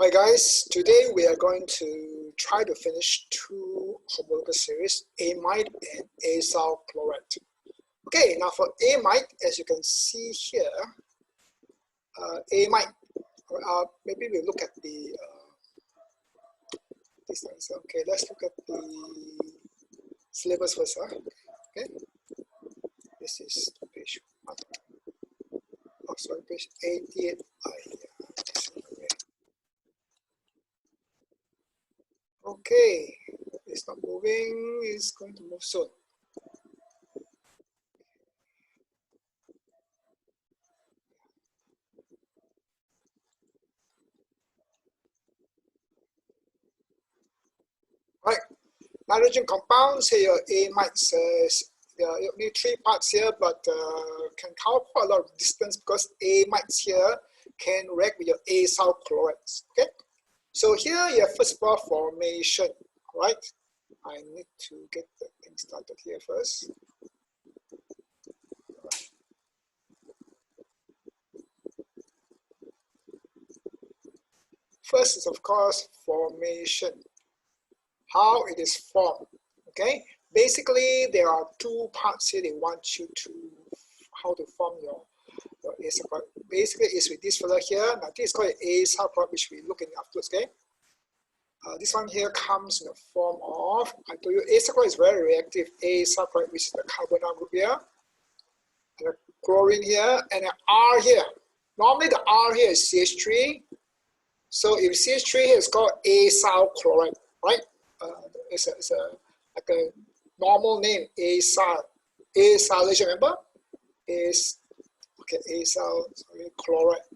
Hi guys, today we are going to try to finish two homologous series, amide and acyl chloride. Okay, now for amide, as you can see here, amide, maybe we'll look at the, this one. Okay, let's look at the syllabus first. Okay, this is page 1. Oh, sorry, page 88. Okay, it's not moving, it's going to move soon. Right, nitrogen compounds here, your amides, there are only 3 parts here, but can cover quite a lot of distance because amides here can react with your acyl chlorides. Okay, so here you have first of all formation. Right, I need to get the thing started here first. First is of course formation, how it is formed. Okay, basically there are 2 parts here they want you to, how to form your acyl chloride. Basically it's with this fella here. Now this is called acyl chloride, which we look in afterwards. Okay, this one here comes in the form of, I told you acyl chloride is very reactive. Acyl chloride, which is the carbonyl group here, and the chlorine here, and the R here. Normally the R here is CH3. So if CH3 here is called acyl chloride, right? It's like a normal name, acyl. Acylation, remember? Is okay, acyl chloride.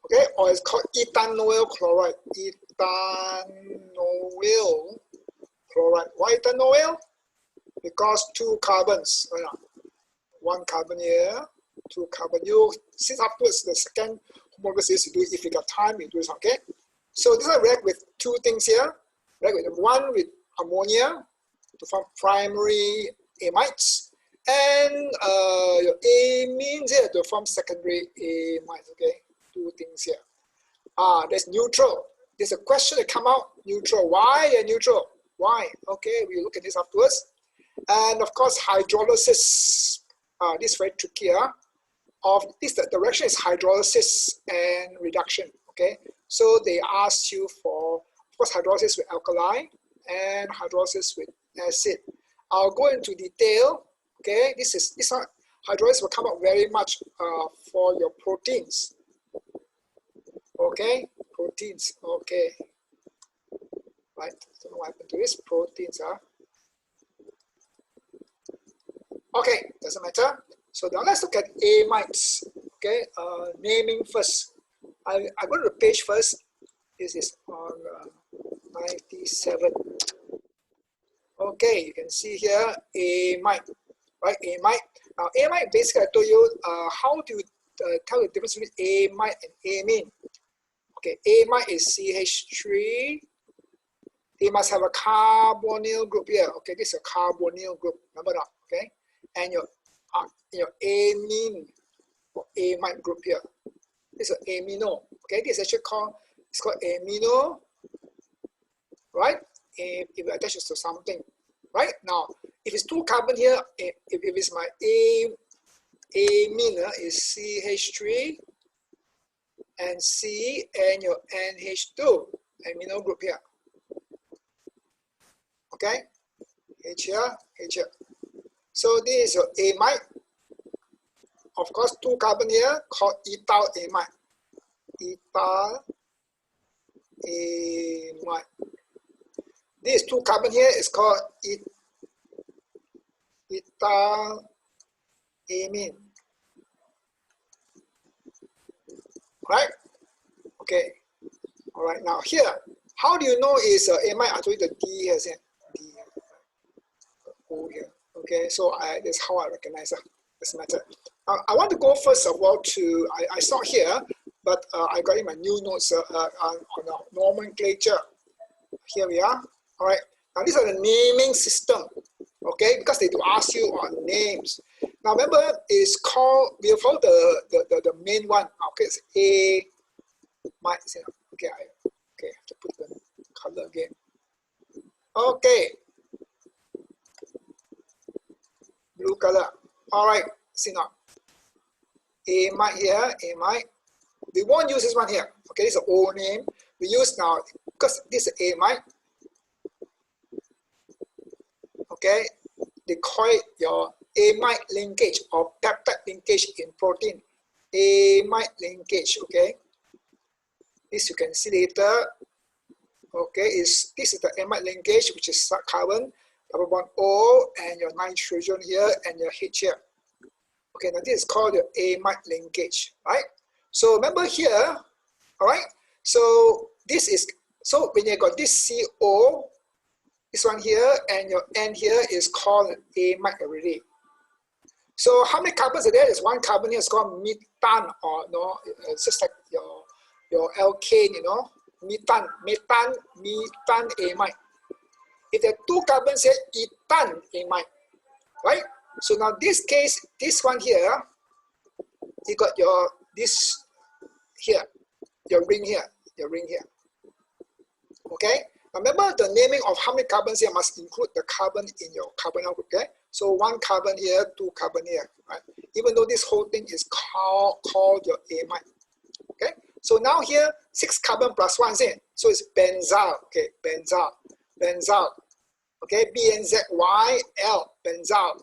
Okay, or it's called ethanoyl chloride. Ethanoyl chloride. Why ethanoyl? Because 2 carbons. 1 carbon here, 2 carbon. You since afterwards the second homologous is to do it if you got time, you do it. Okay. So this one react with 2 things here. React with 1 with ammonia to form primary amides, and your amines here to form secondary amides. Okay, 2 things here. There's neutral. There's a question that come out, neutral. Why a neutral? Why? Okay, we look at this afterwards. And of course hydrolysis. This is very tricky. Of this, the direction is hydrolysis and reduction. Okay, so they ask you for, of course, hydrolysis with alkali and hydrolysis with acid. I'll go into detail. Okay, this one, hydrolysis will come up very much for your proteins. Okay, proteins. Okay, right. Don't know what happened to this proteins. Okay, doesn't matter. So now let's look at amides. Okay, naming first. I go to the page first. This is on 97. Okay, you can see here amide, right? Amide. Now amide, basically I told you how do you tell the difference between amide and amine. Okay, amide is CH3. They must have a carbonyl group here. Okay, this is a carbonyl group. Remember that? Okay, and your amine or amide group here. This is amino. Okay, this is actually called, it's called amino, right? If you attach it to something, right? Now, if it's 2 carbon here, if it's my amine is CH3 and C and your NH2 amino group here. Okay, H here, H here. So this is your amide. Of course, 2 carbon here called ethyl amide. Ethyl amide. This 2 carbon here is called ethyl amine. Right? Okay. All right. Now here, how do you know is amide? I told you the D here. D O here. Okay. So that's how I recognize this method. I want to go first of all to, I saw here, but I got in my new notes on the nomenclature. Here we are. All right. Now these are the naming system. Okay, because they do ask you on names. Now remember, it's called, we follow the main one. Okay, it's Okay, okay, I have to put the color again. Okay, blue color. All right, see now. Amide here, amide. We won't use this one here. Okay, this is the old name. We use now because this is amide. Okay, they call it your amide linkage or peptide linkage in protein. Amide linkage. Okay, this you can see later. Okay, this is the amide linkage, which is carbon, double bond O, and your nitrogen here, and your H here. Okay, now this is called your amide linkage, right? So remember here, all right? So this is, so when you got this CO, this one here, and your N here is called amide already. So how many carbons are there? There's one carbon here, it's called methane, or no, it's just like your alkane, you know, methane amide. If there are two carbons here, ethane amide, right? So now this case, this one here, you got your this here, your ring here. Okay. Now remember the naming of how many carbons here must include the carbon in your carbonyl group. Okay. So one carbon here, two carbon here, right? Even though this whole thing is called your amide. Okay. So now here 6 carbon plus 1 is it? So it's benzyl. Okay, benzyl. Okay, BNZYL, benzyl.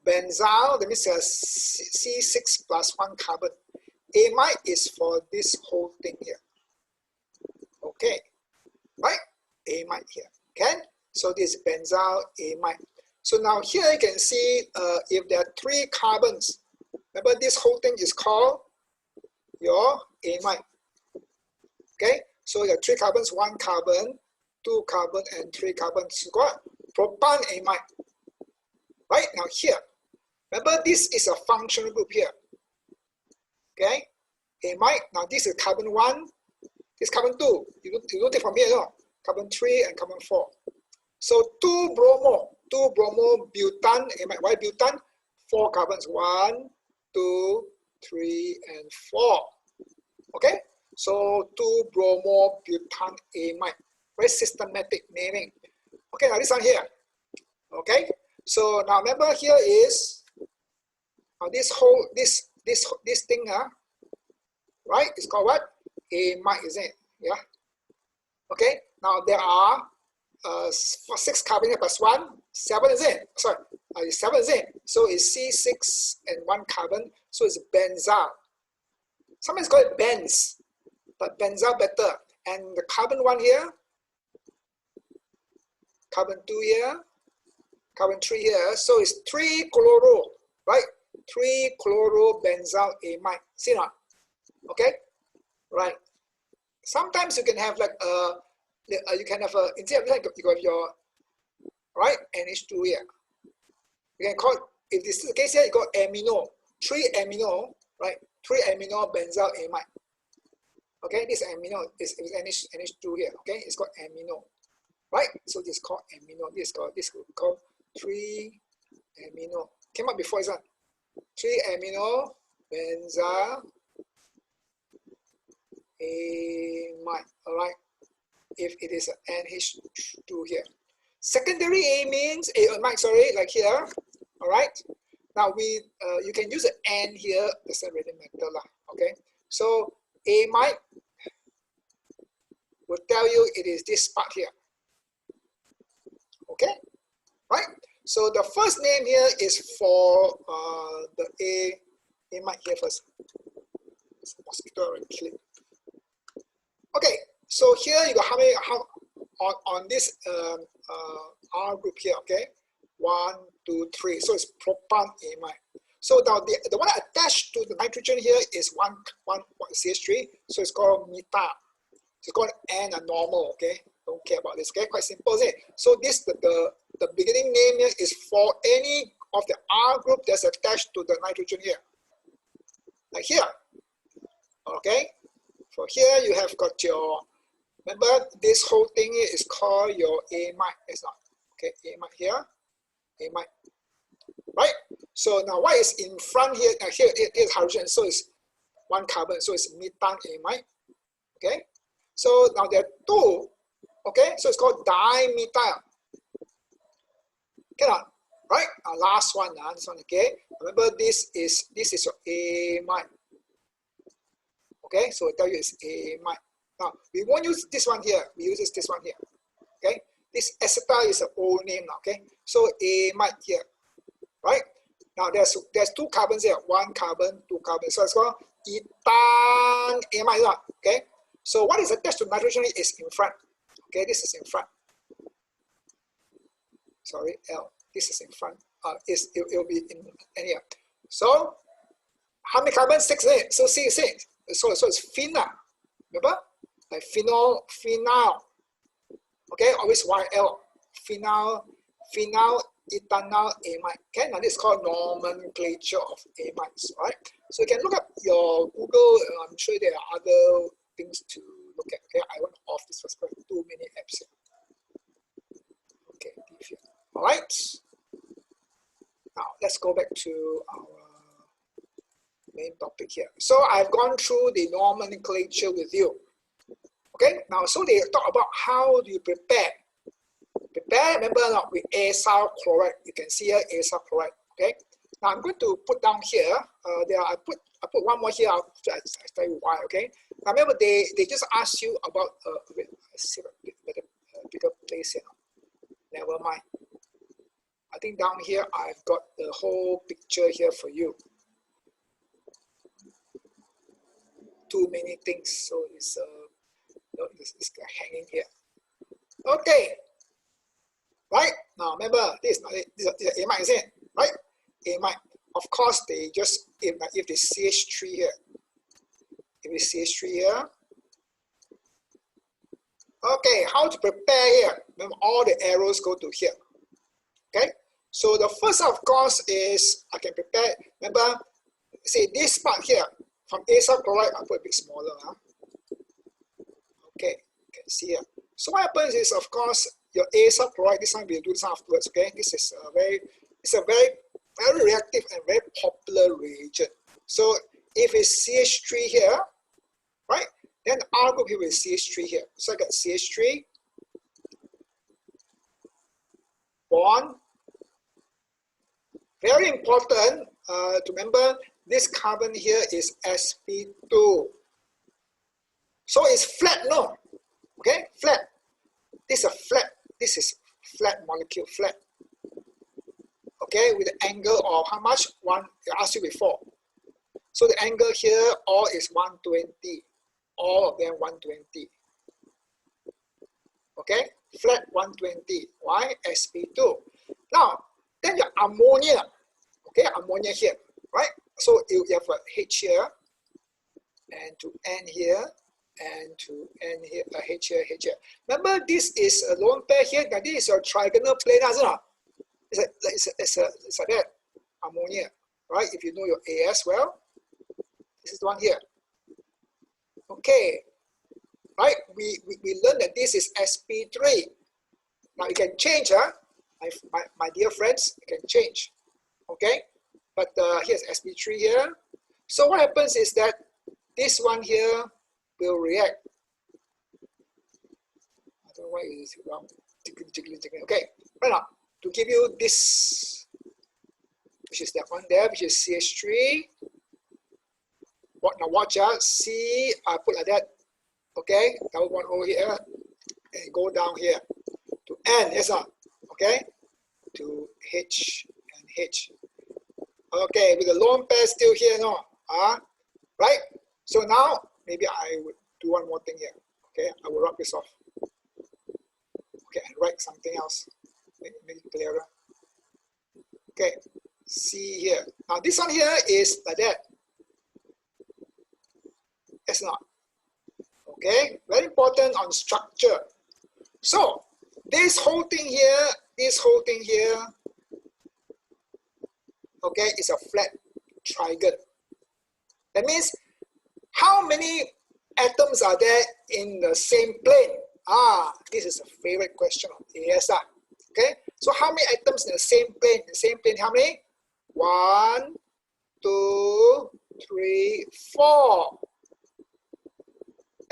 Benzyl, that means C6 plus 1 carbon. Amide is for this whole thing here. Okay, right? Amide here. Okay, so this is benzyl amide. So now here you can see if there are 3 carbons. Remember this whole thing is called your amide. Okay, so you have 3 carbons, 1 carbon, 2 carbon, and 3 carbons. You got propan amide. Right now here, remember this is a functional group here. Okay, amide. Now this is carbon 1, this is carbon 2. You don't take from here, no? Carbon 3 and carbon 4. So 2 bromo butane amide. Why butane? 4 carbons. 1, 2, 3, and 4. Okay, so 2 bromo butane amide. Very systematic naming. Okay, now this one here. Okay, so now remember here is this whole this thing, right? It's called what? Amide, isn't it? Yeah. Okay. Now there are 6 carbon here plus 1, 7 is it? Sorry, 7 is it? So it's C6 and 1 carbon. So it's benzyl. Sometimes call it benz, but benzyl better. And the carbon 1 here, carbon 2 here, carbon 3 here. So it's 3 chloro, right? 3 chlorobenzyl amide. See now? Okay, right. Sometimes you can have like you can have instead of like you have your right NH2 here. You can call, if this is the case here, you got amino, 3 amino, right? 3 amino benzyl amide. Okay, this amino is NH2 here. Okay, it's called amino, right? So this is called amino. This is called 3 amino. Came up before, isn't it? 3 amino benzyl amide. All right. If it is an NH2 here. Secondary amines, amide, sorry, like here. All right. Now you can use an N here. Doesn't really matter lah. Okay. So amide will tell you it is this part here. Okay. Right. So the first name here is for the amide here first. It's a mosquito already killing. Okay. So here you got how many on this R group here, okay? 1, 2, 3. So it's propan amide. So now the one attached to the nitrogen here is one CH3. So it's called meta. It's called N a normal, okay? Don't care about this, okay? Quite simple, isn't it? So this the beginning name here is for any of the R group that's attached to the nitrogen here. Like here. Okay? For here you have got your, remember this whole thing here is called your amide. It's not. Okay, amide here. Amide. Right? So now what is in front here? Here is hydrogen, so it's 1 carbon, so it's methane amide. Okay, so now there are two. Okay, so it's called dimethyl. Okay, right? Last one, this one. Okay, remember this is your amide. Okay, so I tell you it's amide. Now we won't use this one here. We use this one here. Okay, this acetyl is an old name now. Okay, so amide here, right? Now there's two carbons here. One carbon, two carbons. So it's called ethane amide. Okay, so what is attached to nitrogen is in front. Okay, this is in front. Sorry, L. This is in front. It will be in here. So how many carbons? 6 in it. So C is 6. So it's phenol. Remember? Like phenol. Okay, always YL. Phenol, ethanol, amide. Okay, now this is called nomenclature of amides, right? So you can look up your Google. I'm sure there are other things to look at. Okay, I want to off this first because too many apps here. Okay, all right. Now let's go back to our main topic here. So I've gone through the nomenclature with you. Okay, now so they talk about how do you prepare. Remember now with acyl chloride. You can see here acyl chloride. Okay. Now I'm going to put down here. I put one more here. I'll tell you why. Okay. Now remember they just ask you about let's see a bigger place here. Never mind. I think down here I've got the whole picture here for you. Too many things, so it's it's hanging here. Okay. Right now, remember this is amide, isn't it? Right? Amide. Of course, they just if the CH3 here, if it's CH3 here. Okay, how to prepare here? Remember, all the arrows go to here. Okay. So the first, of course, is I can prepare. Remember, say this part here from acyl chloride. I'll put a bit smaller. Okay, you can see here. So what happens is, of course, your acyl chloride. This one we'll do this afterwards. Okay, this is a very reactive and very popular reagent. So if it's CH3 here, right, then the R group here is CH3 here. So I got CH3 bond. Very important to remember, this carbon here is sp2. So it's flat, no? Okay, flat. This is a flat. This is flat molecule, flat. Okay, with the angle of how much? I asked you before. So the angle here, all is 120. All of them 120. Okay, flat 120. Why? sp2. Now, then your ammonia. Okay, ammonia here, right? So you have a H here, and to N here, and to N here, H here, H here. Remember, this is a lone pair here. Now this is your trigonal plane, isn't it? It's like that, ammonia, right? If you know your AS well, this is the one here. Okay, right? We learned that this is sp3. Now you can change, my dear friends, you can change. Okay, but here's sp3 here. So what happens is that this one here will react. I don't know why it is wrong. Okay, right now to give you this, which is that one there, which is CH3. Now watch out. C, I put like that. Okay, double bond over here and go down here to N. Yes, sir. Okay, to H and H. Okay, with the lone pair still here, no? Right? So now maybe I would do one more thing here. Okay, I will rub this off. Okay, and write something else. Make it clearer. Okay, C here. Now this one here is like that. It's not. Okay, very important on structure. So this whole thing here, okay, is a flat trigon. That means how many atoms are there in the same plane? This is a favorite question of ASR. Okay, so how many atoms in the same plane? The same plane, how many? 1, 2, 3, 4.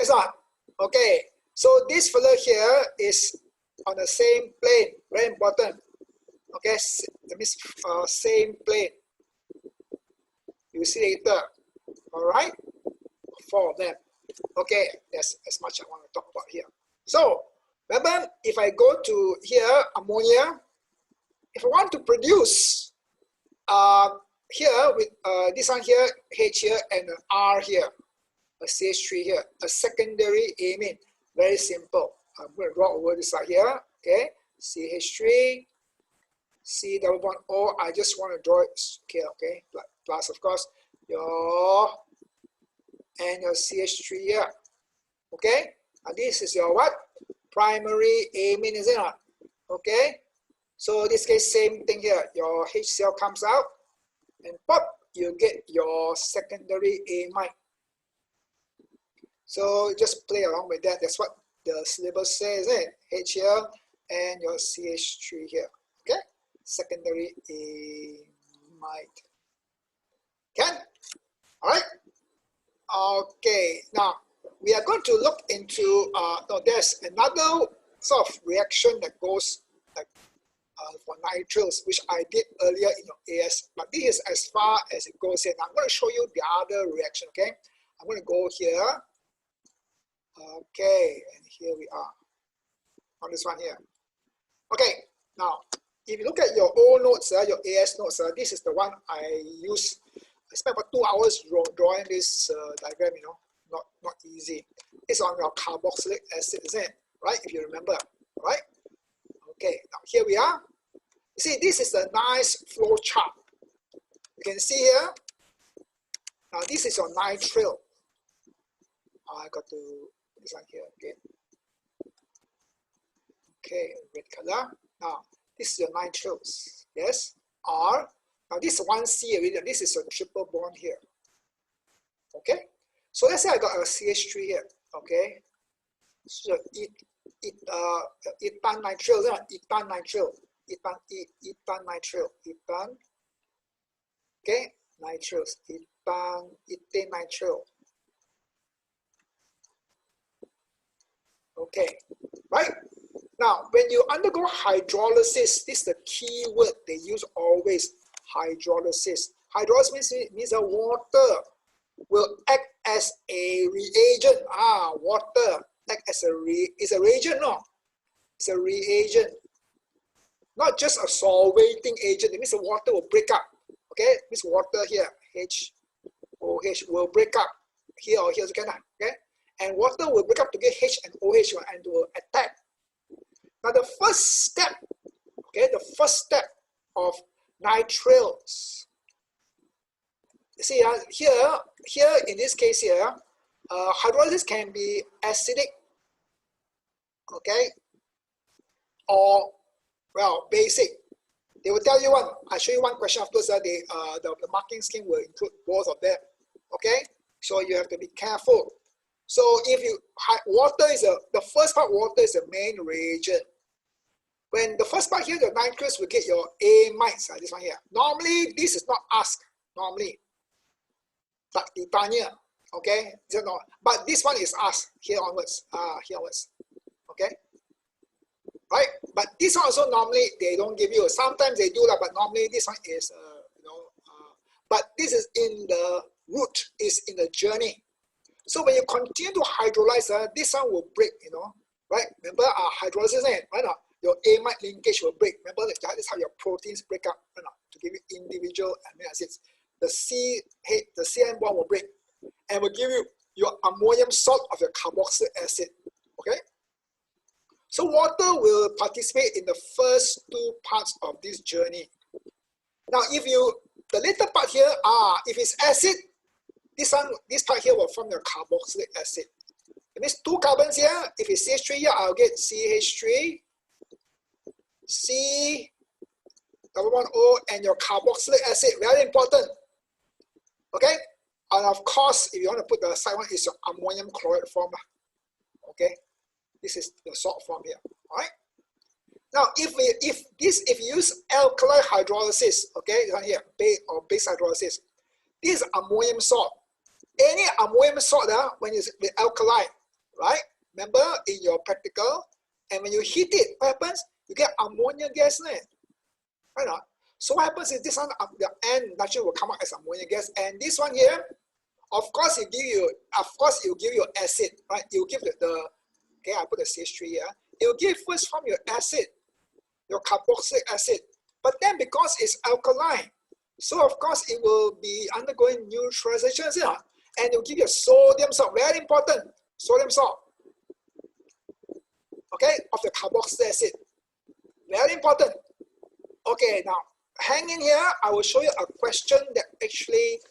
It's not. Okay. So this fellow here is on the same plane. Very important. Okay. That means same plane. You see later. All right. 4 of them. Okay. That's as much I want to talk about here. So remember, if I go to here, ammonia, if I want to produce here with this one here, H here, and an R here, a CH3 here, a secondary amine. Very simple. I'm going to draw over this side here. Okay, CH3, C double bond O. I just want to draw it here. Okay, plus of course your and your CH3 here. Okay, and this is your what? Primary amine, is it not? Okay, so in this case, same thing here. Your HCl comes out, and pop, you get your secondary amide. So just play along with that. That's what the syllabus says, isn't it? H here and your CH3 here. Okay, secondary amide. Can? All right. Okay. Now we are going to look into. No, there's another sort of reaction that goes like for nitriles, which I did earlier in your AS. But this is as far as it goes here. Now I'm going to show you the other reaction. Okay, I'm going to go here. Okay, and here we are on this one here. Okay, now if you look at your O notes, your AS notes, this is the one I use. I spent about 2 hours drawing this diagram. You know, not easy. It's on your carboxylic acid, isn't it? Right? If you remember, right? Okay, now here we are. You see, this is a nice flow chart. You can see here. Now this is your nitrile. I got to this one here again. Okay, red color. Now this is your nitriles. Yes, R. Now this is 1C already. This is a triple bond here. Okay, so let's say I got a CH3 here. Okay, so ethan nitrile, ethan nitrile, ethan nitrile, ethan. Okay, nitriles, ethane nitrile. Okay, right? Now, when you undergo hydrolysis, this is the key word they use always, hydrolysis. Hydrolysis means that water will act as a reagent. Water act as is a reagent, no? It's a reagent. Not just a solvating agent. It means the water will break up. Okay, this water here, HOH, will break up here or here together. Okay, and water will break up to get H and OH and will attack. Now the first step, okay, the first step of nitriles. See here in this case here, hydrolysis can be acidic, okay, or well basic. They will tell you one. I'll show you one question afterwards. The marking scheme will include both of them. Okay, so you have to be careful. So if you water is the first part, water is the main reagent. When the first part here, the nitriles will get your amides. This one here. Normally this is not asked. Normally, but titania. Okay, but this one is asked here onwards. Here onwards. Okay. Right, but this one also normally they don't give you. Sometimes they do that, but normally this one is, but this is in the route, is in the journey. So when you continue to hydrolyze, this one will break, right? Remember hydrolysis, right? Your amide linkage will break. Remember that is how your proteins break up, to give you individual amino acids. The CN bond will break and will give you your ammonium salt of your carboxylic acid. Okay. So water will participate in the first 2 parts of this journey. Now, the later part here, if it's acid, this part here will form your carboxylic acid. It means 2 carbons here. If it's CH3 here, I'll get CH3, C, double bond O, and your carboxylic acid. Very important. Okay? And of course, if you want to put the side one, is your ammonium chloride form. Okay? This is the salt form here. All right. Now, if you use alkali hydrolysis, okay, here base hydrolysis, this is ammonium salt. Any ammonium salt, when it's with alkali, right? Remember in your practical, and when you heat it, what happens? You get ammonia gas, right? Not? So what happens is this one, the end naturally will come out as ammonia gas, and this one here, of course, it will give you acid, right? It will give the okay, I put the CH3 here. It will give first from your acid, your carboxylic acid, but then because it's alkaline, so of course it will be undergoing neutralization, and it will give you a sodium salt, very important, sodium salt, okay, of the carboxylic acid, very important. Okay, now hang in here. I will show you a question that actually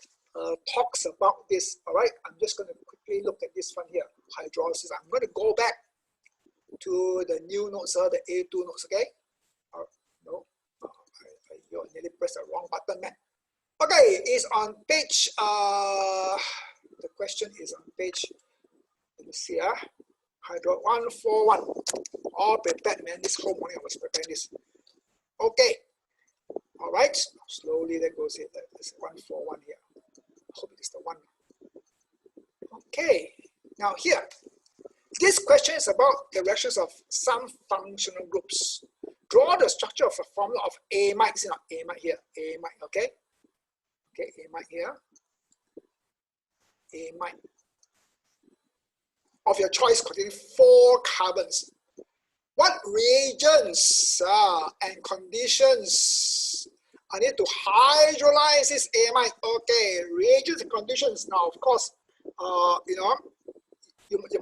talks about this. All right, I'm just going to quickly look at this one here, hydrolysis. I'm going to go back to the new notes, the A2 notes. Okay, no, I nearly pressed the wrong button, man. Okay, it's on page. The question is on page. Let me see, Hydro 141. All prepared, man. This whole morning I was preparing this. Okay. All right. Slowly that goes here. There's 141 here. I hope it is the one. Okay. Now here, this question is about the reactions of some functional groups. Draw the structure of a formula of amides. Amide here. Amide. Okay. Okay. Amide here. Amide of your choice containing 4 carbons. What reagents and conditions I need to hydrolyze this amide? Okay, reagents and conditions. Now, of course, you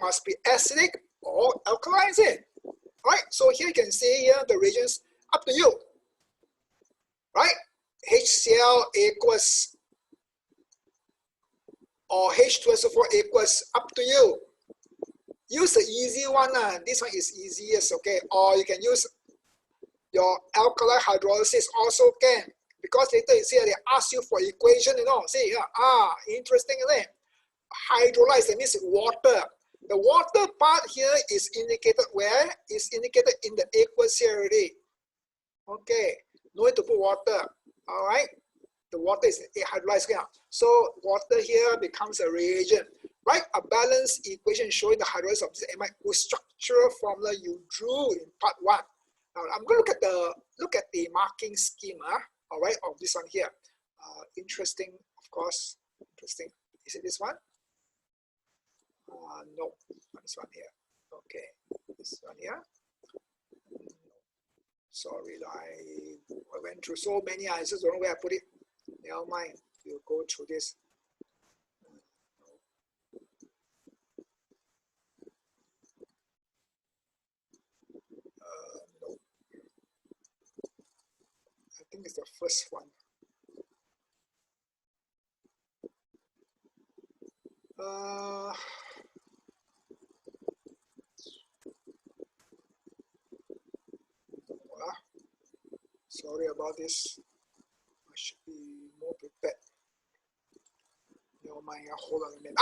must be acidic or alkaline. Right? So here you can see here the reagents, up to you. Right? HCl aqueous or H2SO4 aqueous, up to you. Use the easy one. This one is easiest, okay? Or you can use your alkali hydrolysis also can. Because later you see they ask you for equation, See here, interesting, isn't it? Hydrolyze, that means water. The water part here is indicated where? Is indicated in the aqueous here already. Okay, no need to put water, all right? The water is hydrolyzed here. So water here becomes a reagent. Write a balanced equation showing the hydrolysis of this amide whose structural formula you drew in part 1. Now I'm going to look at the marking scheme, all right, of this one here. Interesting, of course. Interesting. Is it this one? No, this one here. Okay, this one here. Sorry, I went through so many. I just don't know where I put it. Never mind. We'll go through this. No. I think it's the first one. Sorry about this. I should be more prepared. Never mind. Hold on a minute.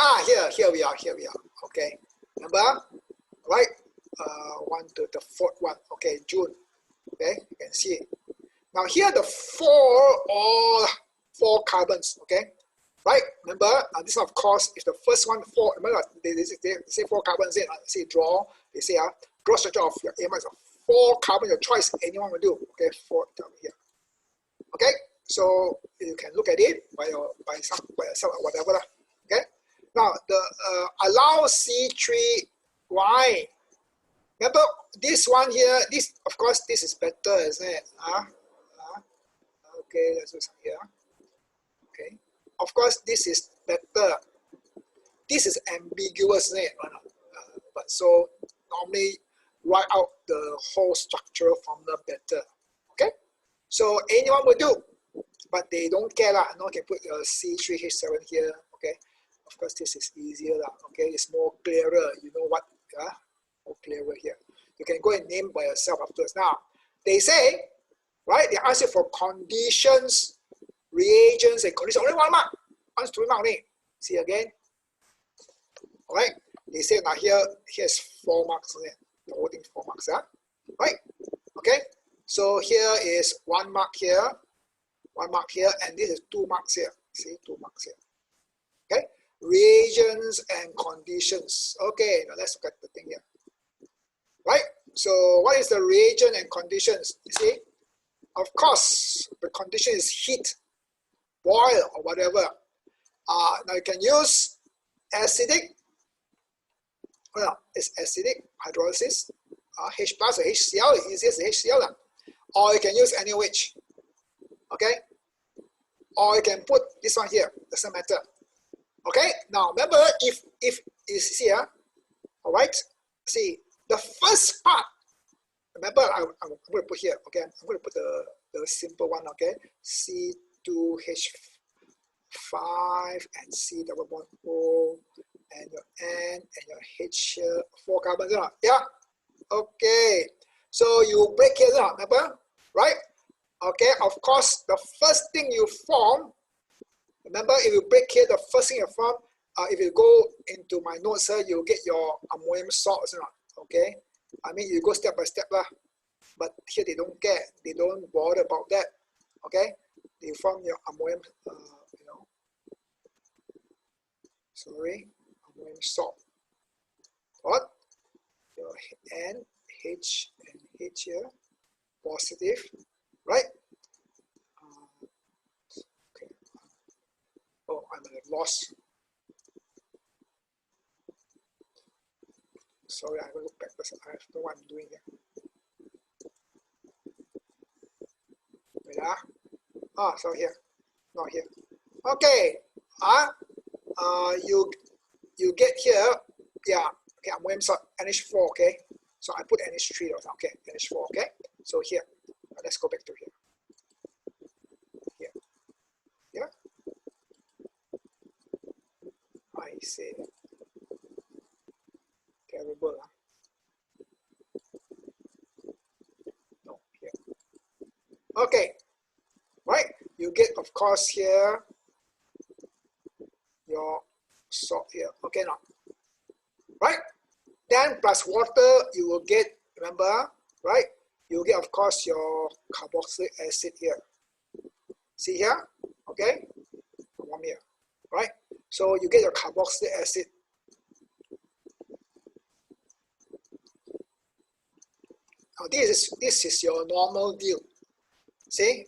Here we are. Okay. Remember, right? 1 to the 4th one. Okay, June. Okay, you can see it. Now here the 4 carbons. Okay, right? Remember, this of course is the first one. 4. Remember, they say 4 carbons. They say draw. They say draw structure of your amides of 4 carbon. Your choice. Anyone will do. Okay, 4 here. Okay, so you can look at it by yourself or whatever. Okay. Now the allow C3Y. Remember this one here. This, of course, this is better, isn't it? Okay, let's do some here. Okay. Of course, this is better. This is ambiguous, isn't it? But so normally write out the whole structural formula better. Okay. So anyone will do, but they don't care lah. No, can put C3H7 here. Okay. Of course, this is easier lah. Okay, it's more clearer. You know what? More clearer here. You can go and name by yourself afterwards. Now, they say, right? They ask you for conditions, reagents, and conditions. Only 1 mark. 1 to 3 mark only. See again. All right. They say now here's 4 marks. The whole thing 4 marks. Right? Okay. So here is 1 mark here, 1 mark here, and this is 2 marks here. See, 2 marks here. Okay. reagents and conditions. Okay, now let's look at the thing here. Right? So what is the reagent and conditions? You see? Of course, the condition is heat, boil, or whatever. Now you can use acidic. Well, it's acidic hydrolysis, H plus or HCl, easiest HCl. Or you can use NaOH. Okay? Or you can put this one here, doesn't matter. Okay? Now remember, if you see here, all right? See, the first part, remember, I'm going to put here, okay? I'm going to put the simple one, okay? C2H5 and C double bond O and your N and your H here, 4 carbons, yeah? Okay. So you break here, remember? Right? Okay, of course, the first thing you form, remember, if you break here, the first thing you form, if you go into my notes here, you get your ammonium salts, okay? I mean, you go step by step, but here they don't care, they don't bother about that, okay? They form your ammonium, ammonium salt. What? Your N, H, and H here, positive, right? Okay. Oh, I'm at a loss. Sorry, I will look back because I don't know what I'm doing here. Wait, so here, not here. Okay, you get here, yeah. Okay, ammonium salt, NH4, okay. So I put NH3, okay, NH4, okay. So here, let's go back to here. Here. I see. Terrible. No, here. Okay. Right. You get, of course, here your salt here. Okay, now. Right. Then plus water, you will get. Remember, right? You get, of course, your carboxylic acid here. See here? Okay? One here. Right? So you get your carboxylic acid. Now this is your normal deal. See?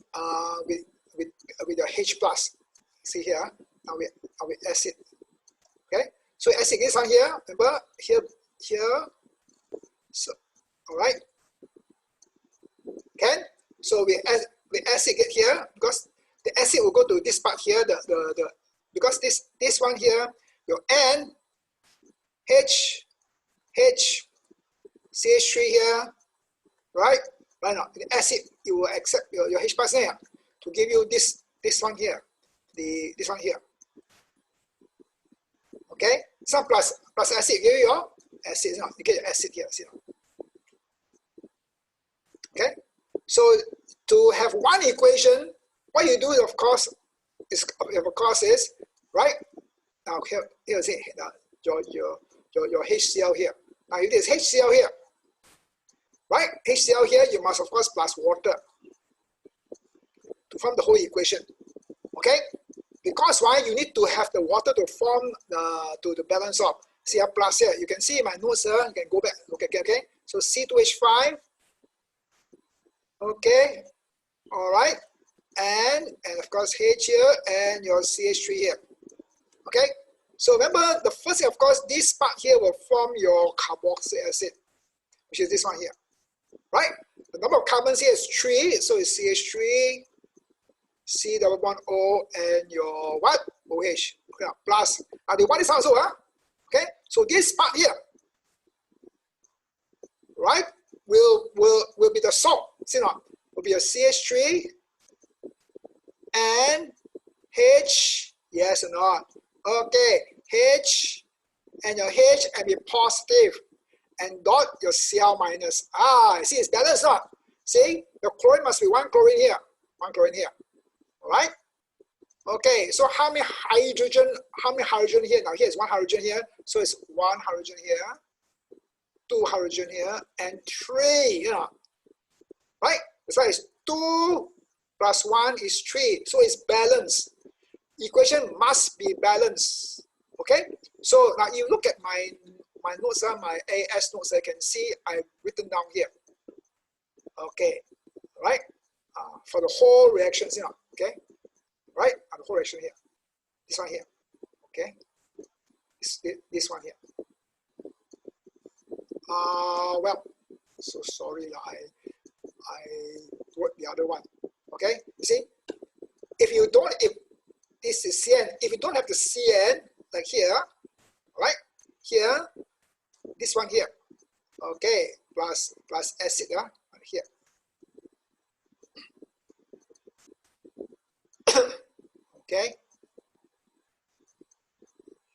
With your H plus. See here? Now with acid. Okay? So acid is on here. Remember? Here. So, all right? Okay, so we acid get here because the acid will go to this part here. Because this one here, your N, H, CH3 here, right? Right now, the acid you will accept your H plus here to give you this one here, this one here. Okay, some plus acid give you your acid. You get your acid here. See? Okay. So to have one equation, what you do, of course, is right now here see your HCl here. Now if there's HCl here, right? HCl here, you must of course plus water to form the whole equation. Okay? Because why? You need to have the water to form to balance off. Cl plus here. You can see my notes here. You can go back. Okay. So C2H5. Okay, all right, and of course H here and your CH3 here. Okay, so remember the first thing, of course, this part here will form your carboxylic acid, which is this one here, right? The number of carbons here is 3, so it's CH3, C double bond O, and your what? OH. Okay, plus. Now they want this also, okay? So this part here, right? Will be the salt, see not? Will be a CH3 and H, yes or not? Okay, H and your H and be positive and dot your Cl minus. See it's balanced not? See, the chlorine must be one chlorine here, all right? Okay, so how many hydrogen here? Now here is one hydrogen here, so it's one hydrogen here. 2 hydrogen here, and 3, right? So it's 2 plus 1 is 3, so it's balanced. Equation must be balanced, Okay, so now you look at my notes, my AS notes, I can see I've written down here. Okay, right, for the whole reactions, okay, right, the whole reaction here, this one here, okay, this one here. Well, so sorry, I wrote the other one. Okay, you see, if this is CN, if you don't have the CN, like here, right, here, this one here, okay, plus acid, here. Okay,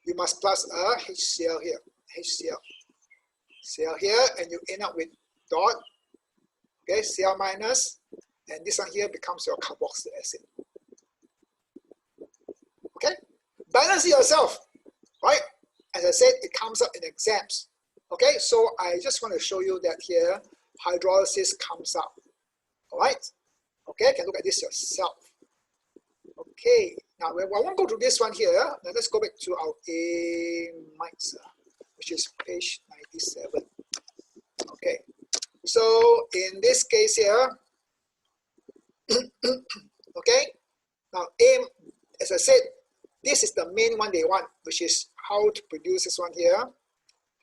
you must plus a HCl here, Cl here, and you end up with dot, okay, Cl minus, and this one here becomes your carboxylic acid. Okay, balance it yourself, right? As I said, it comes up in exams. Okay, so I just want to show you that here, hydrolysis comes up. All right, okay, you can look at this yourself. Okay, now I won't go to this one here. Now let's go back to our amides, which is page 97. Okay, so in this case here, okay, now as I said, this is the main one they want, which is how to produce this one here.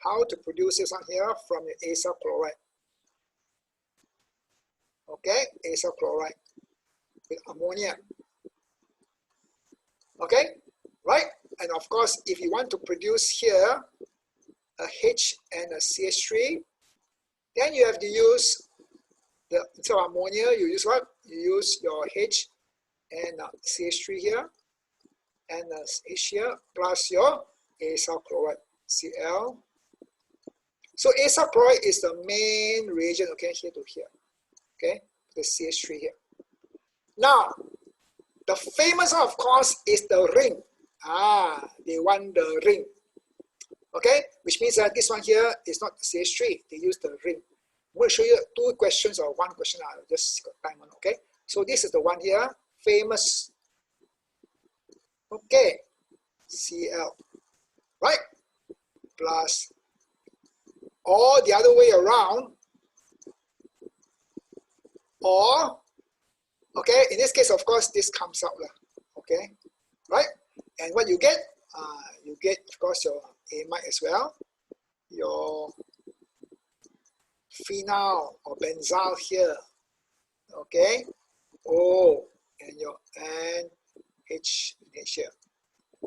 How to produce this one here from the acyl chloride. Okay, acyl chloride with ammonia. Okay, right? And of course, if you want to produce here a H and a CH3, then you have to use instead of ammonia, you use what? You use your H and CH3 here, and H here, plus your acyl chloride, Cl. So acyl chloride is the main reagent, okay, here to here, okay, the CH3 here. Now, the famous one, of course, is the ring. They want the ring, okay, which means that this one here is not the CH3, they use the ring. I'm going to show you 2 questions or 1 question, I'll just got time on, okay. So this is the one here, famous, okay, Cl, right, plus, or the other way around, or, okay, in this case, of course, this comes out, okay, right, and what you get, of course, your amide as well, your phenol or benzyl here, okay, O, and your H here.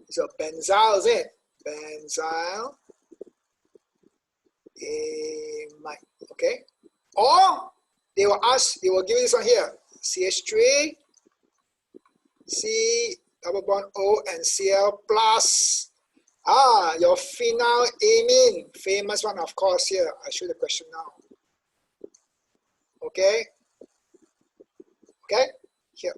So benzyl is it? Benzyl amide, okay? Or they will ask, they will give you this one here, CH3, C double bond O and Cl plus your phenylamine, famous one, of course, here. I show the question now. Okay, okay, here.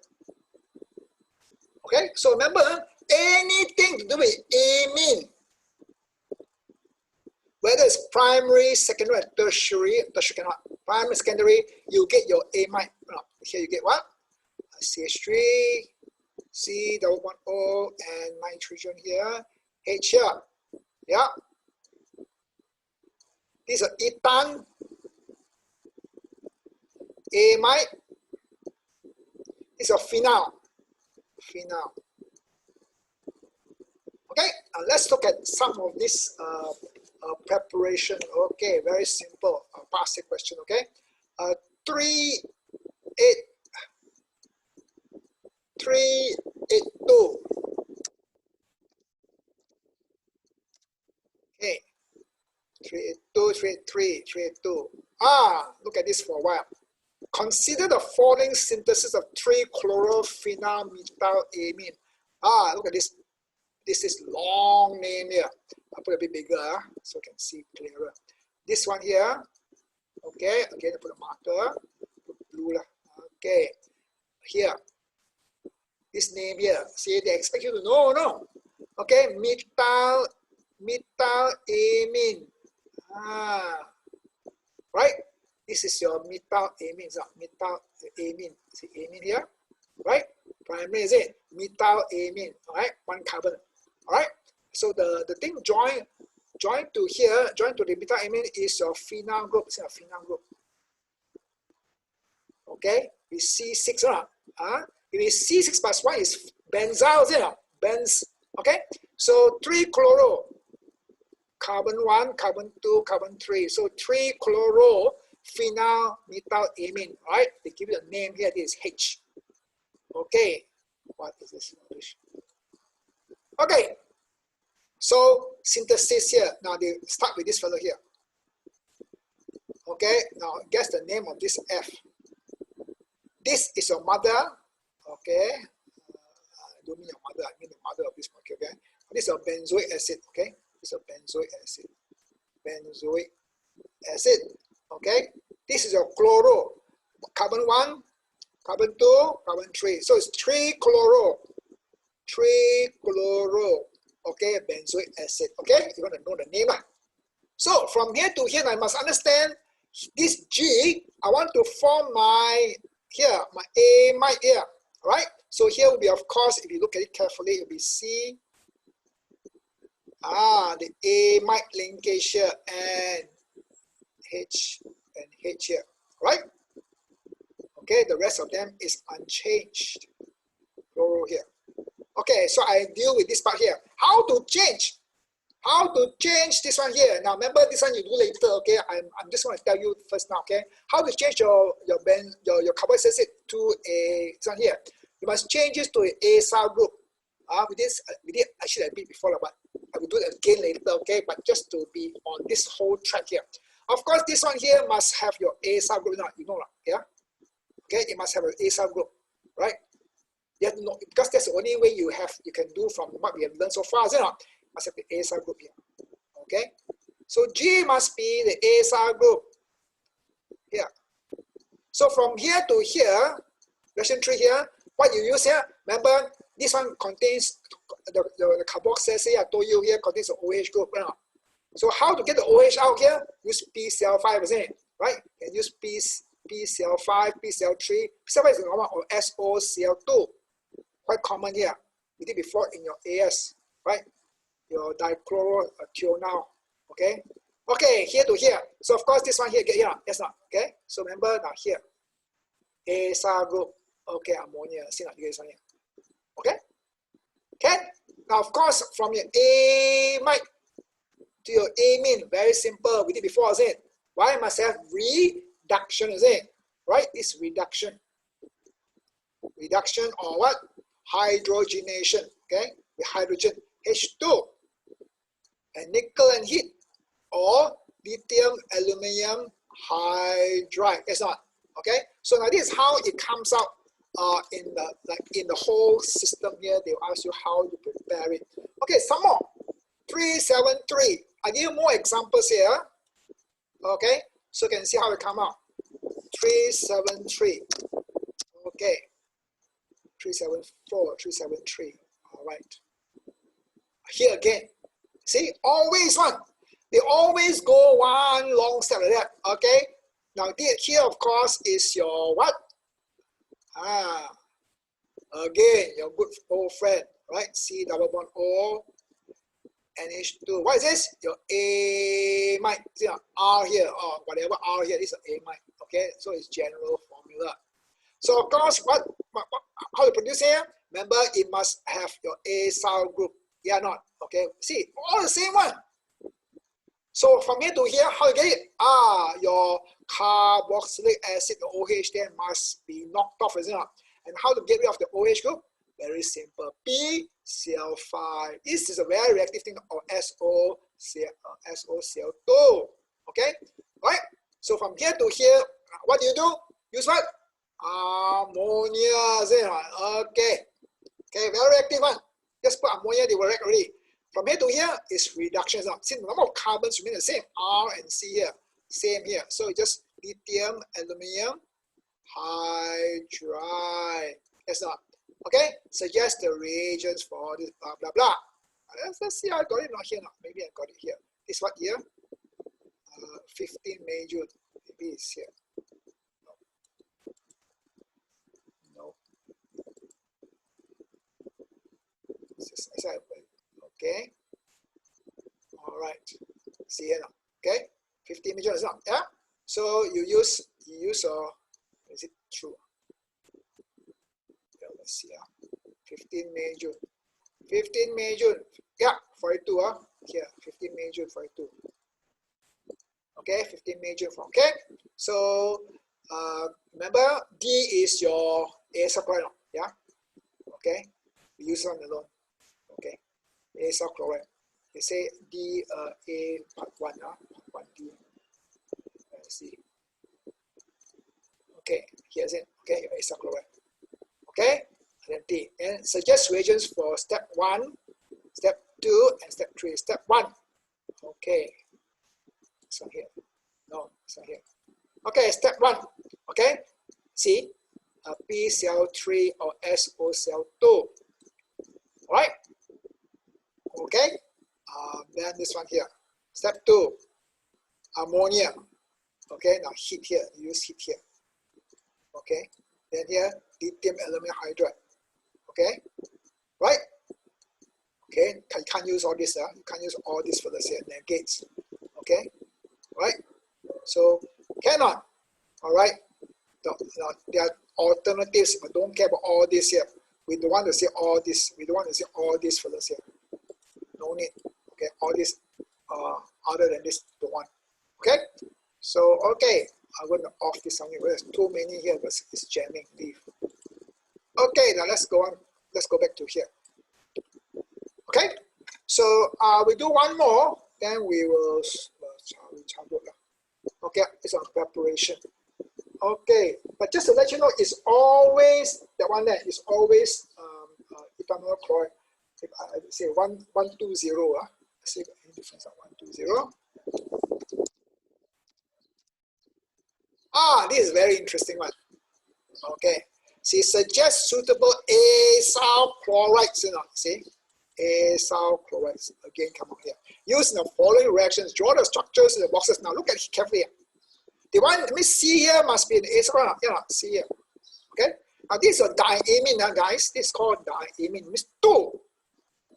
Okay, so remember, anything to do with amine, whether it's primary, secondary, tertiary cannot. Primary, secondary, you get your amide. Here you get what? CH3, C double bond O, and nitrogen here, H here. Yeah. These are ethane, amide. These are phenol. Okay, let's look at some of this preparation. Okay, very simple. I'll pass the question. Okay, 382. Okay, 382, 383, 382. Look at this for a while. Consider the following synthesis of 3-chlorophenylmethylamine. Look at this. This is long name here. I'll put a bit bigger so you can see clearer. This one here. Okay, again, I put a marker. Put blue. Okay, here. This name here. See, they expect you to know, no? Okay, methylamine. Right? This is your methylamine. Methylamine. See amine here, right? Primary is it? Methylamine. All right, 1 carbon. All right. So the thing join to here, join to the beta amine is your phenol group. It's a phenol group. Okay, we C6 if it's C6 plus 1 is benzyl, benz. Okay, so 3-chloro, carbon 1, carbon 2, carbon 3. So 3-chloro phenyl methyl amine, right? They give you a name here, this is H. Okay, what is this? Okay, so synthesis here. Now they start with this fellow here. Okay, now guess the name of this F. This is your mother. Okay, I don't mean your mother, I mean the mother of this molecule. Okay, this is a benzoic acid. Okay, this is a benzoic acid. Benzoic acid. Okay, this is your chloro. Carbon 1, carbon 2, carbon 3. So it's 3-chloro. 3-chloro. Okay, benzoic acid. Okay, you want to know the name. So from here to here, I must understand this G. I want to form my here, my amide here. All right. So here will be, of course, if you look at it carefully, it will be C. The amide linkage here and H and H here. Right. Okay, the rest of them is unchanged. Chloro here. Okay, so I deal with this part here. How to change? How to change this one here? Now remember, this one you do later. Okay, I'm just going to tell you first now. Okay, how to change your carboxylic acid to a this one here? You must change this to an acyl group. We did actually a bit before, but I will do it again later. Okay, but just to be on this whole track here. Of course, this one here must have your acyl group. Now you know, yeah. Okay, it must have an acyl group, right? You have to know, because that's the only way you can do from what we have learned so far, is it not? Must have the acyl group here. Okay, so G must be the acyl group here. So from here to here, reaction 3 here, what you use here, remember this one contains the carboxylic acid I told you here contains the OH group. Right? So how to get the OH out here? Use PCl5, isn't it? Right? And use PCl5, PCl3. PCl5 is the normal, or SOCl2. Quite common here. We did before in your AS, right? Your dichlorothional. Okay. Okay, here to here. So of course this one here get here. Yes, not okay. So remember now here, acyl group. Okay, ammonia. See now this one here. Okay. Okay. Now of course from your amide to your amine, very simple. We did before, is it? Why must have reduction? Is it right? It's reduction. Reduction or what? Hydrogenation. Okay, with hydrogen H2 and nickel and heat, or lithium aluminium hydride. It's not okay. So now this is how it comes out in the whole system here. They will ask you how you prepare it. Okay, some more. 373. I give you more examples here. Okay, so you can see how it come out. 373. Okay. 374, 373. All right. Here again. See, always one. They always go one long step like that. Okay. Now here, of course, is your what? Again, your good old friend, right? C double bond O, NH2. What is this? Your amide. See, R here, or whatever R here is an amide. Okay, so it's general formula. So of course, how to produce here? Remember, it must have your acyl group. Yeah, not okay. See, all the same one. So from here to here, how you get it? Your carboxylic acid, the OH there must be knocked off, isn't it? And how to get rid of the OH group? Very simple. PCl5. This is a very reactive thing, or SOCl2. Okay, right? So from here to here, what do? Use what? Ammonia. Okay. Okay, very active one. Just put ammonia, they will react already. From here to here is reduction. See, the number of carbons remain the same. R and C here. Same here. So just lithium, aluminium, hydride. That's not. Okay? Suggest the reagents for this blah blah blah. Let's see, I got it not here now. Maybe I got it here. This what year? 15 May, June. Maybe it's here. No. Okay. All right. See here now. Okay. 15 major is not. Yeah. So you use is it true? Yeah, let's see. 15 major. 15 major. Yeah, 42. Here, 15 major 42. Okay, 15 major. Okay. So remember, D is your acyl chloride. Yeah. Okay. We use one alone. Okay. Acyl chloride. They say D A part 1. Part 1 D. Let's see. Okay, here's it. Okay, your acyl chloride. Okay, and then D. And suggest reagents for step 1, step 2, and step 3. Step 1. Okay. This one here. No, this one here. Okay, step 1. Okay. See, P cell 3 or SO cell 2. Alright. Okay. Then this one here. Step 2. Ammonia. Okay, now heat here. Use heat here. Okay. Then here, lithium aluminum hydride. Okay. Right. Okay. You can't use all this. You can't use all this for the here. Negates. Okay. Right. So cannot. All right. Now, there are alternatives, but don't care about all this here. We don't want to see all this. We don't want to see all this for this here. No need. Okay. All this other than this, don't want. Okay. So okay. I'm going to off this something. There's too many here, but it's jamming. Leave. Okay, now let's go on. Let's go back to here. Okay, so we do one more, then we will. Okay, it's on preparation. Okay, but just to let you know, it's always that one there is always ethanol chloride. If I say 120, let's see any difference on 120. This is a very interesting one. Okay. See, suggest suitable acyl chlorides. See, acyl chlorides. Again, come on here. Use the following reactions. Draw the structures in the boxes. Now look at it carefully. The one, let me see here, must be an acyl chloride. Yeah, see here. Okay. Now this is a diamine, guys. This is called diamine. It means 2.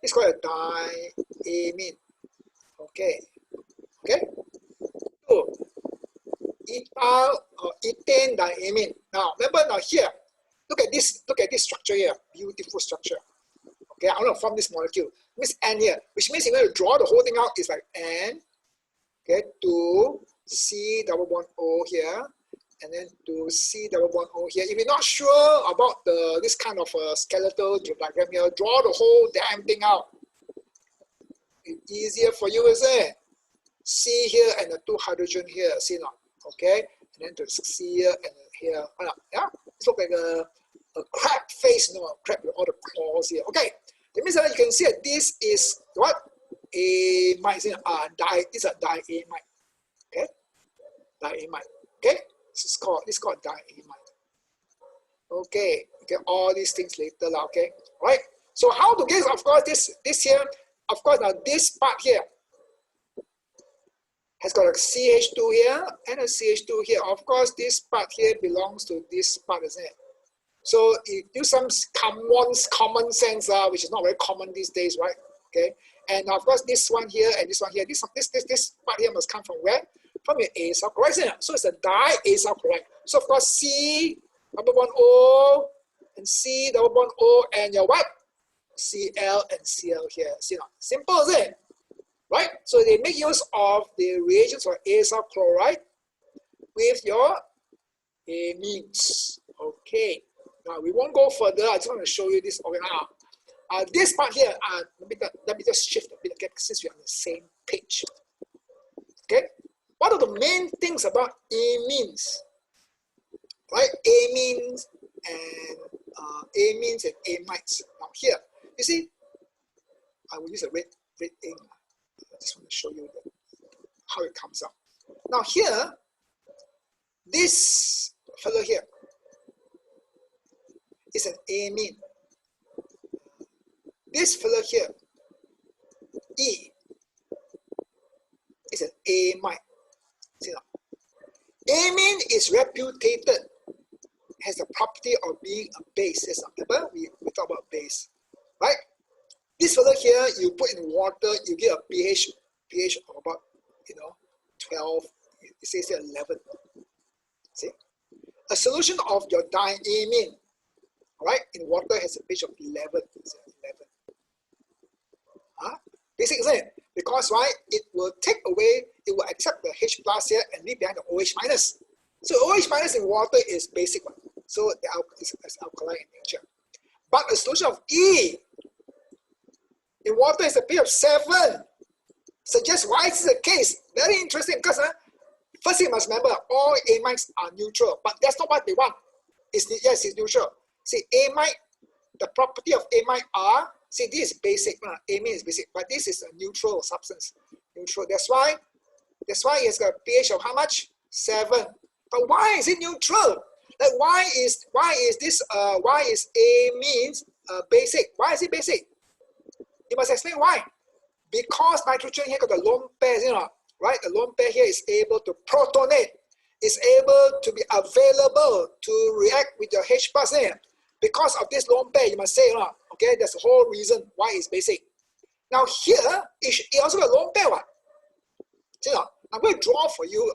This is called a diamine. Okay. Okay. 2. Ethyl or ethane diamine. Now remember now here, look at this structure here, beautiful structure. Okay, I'm going to form this molecule. This N here, which means if you draw the whole thing out, it's like N, okay, to C double bond O here, and then to C double bond O here. If you're not sure about this kind of skeletal diagram here, draw the whole damn thing out. It's easier for you, isn't it? C here and the 2 hydrogen here, see now. Okay, and then to C here and here. Yeah, it looks like a crab face, a crab with all the claws here. Okay, that means that you can see that this is what? Amide. It's a diamide. Okay, diamide. Okay, this is called diamide. Okay, all these things later. Okay, all right. So how to get? Of course, this here. Of course, now this part here has got a CH2 here and a CH2 here. Of course, this part here belongs to this part, isn't it? So you use some common sense, which is not very common these days, right? Okay. And of course, this one here and this one here, this part here must come from where? From your acyl chloride, isn't it? So it's a diacyl chloride. So of course, C double bond O and C double bond O and your what? Cl and Cl here. See now, simple, isn't it? Right? So they make use of the reagents for acyl chloride with your amines. Okay. Now we won't go further. I just want to show you this over now. This part here, let me just shift a bit again since we're on the same page. Okay. What are the main things about amines? Right? Amines and amides. Now here, you see, I will use a red ink. I just want to show you how it comes out. Now here, this fellow here is an amine. This fellow here, E, is an amide. See now, amine is reputed, has the property of being a base. Yes, remember we talk about base, right? This fellow here, you put in water, you get a pH pH of about 12. It says here 11. See, a solution of your diamine, all right, in water has a pH of 11. 11. Basic, isn't it? Because why? It will take away, it will accept the H plus here and leave behind the OH minus. So OH minus in water is basic one. So it's alkaline in nature. But a solution of E in water is a pH of 7. Suggests why is this the case? Very interesting because first thing you must remember, all amides are neutral, but that's not what they want. Yes, it's neutral. See, amide, the property of amide are, see, this is basic. Amine is basic, but this is a neutral substance. Neutral. That's why it's got a pH of how much? 7. But why is it neutral? Like why is amines basic? Why is it basic? You must explain why. Because nitrogen here got the lone pairs, right? The lone pair here is able to protonate, is able to be available to react with your H plus here. Because of this lone pair, you must say, okay, that's the whole reason why it's basic. Now here, it also got a lone pair one. See, I'm going to draw for you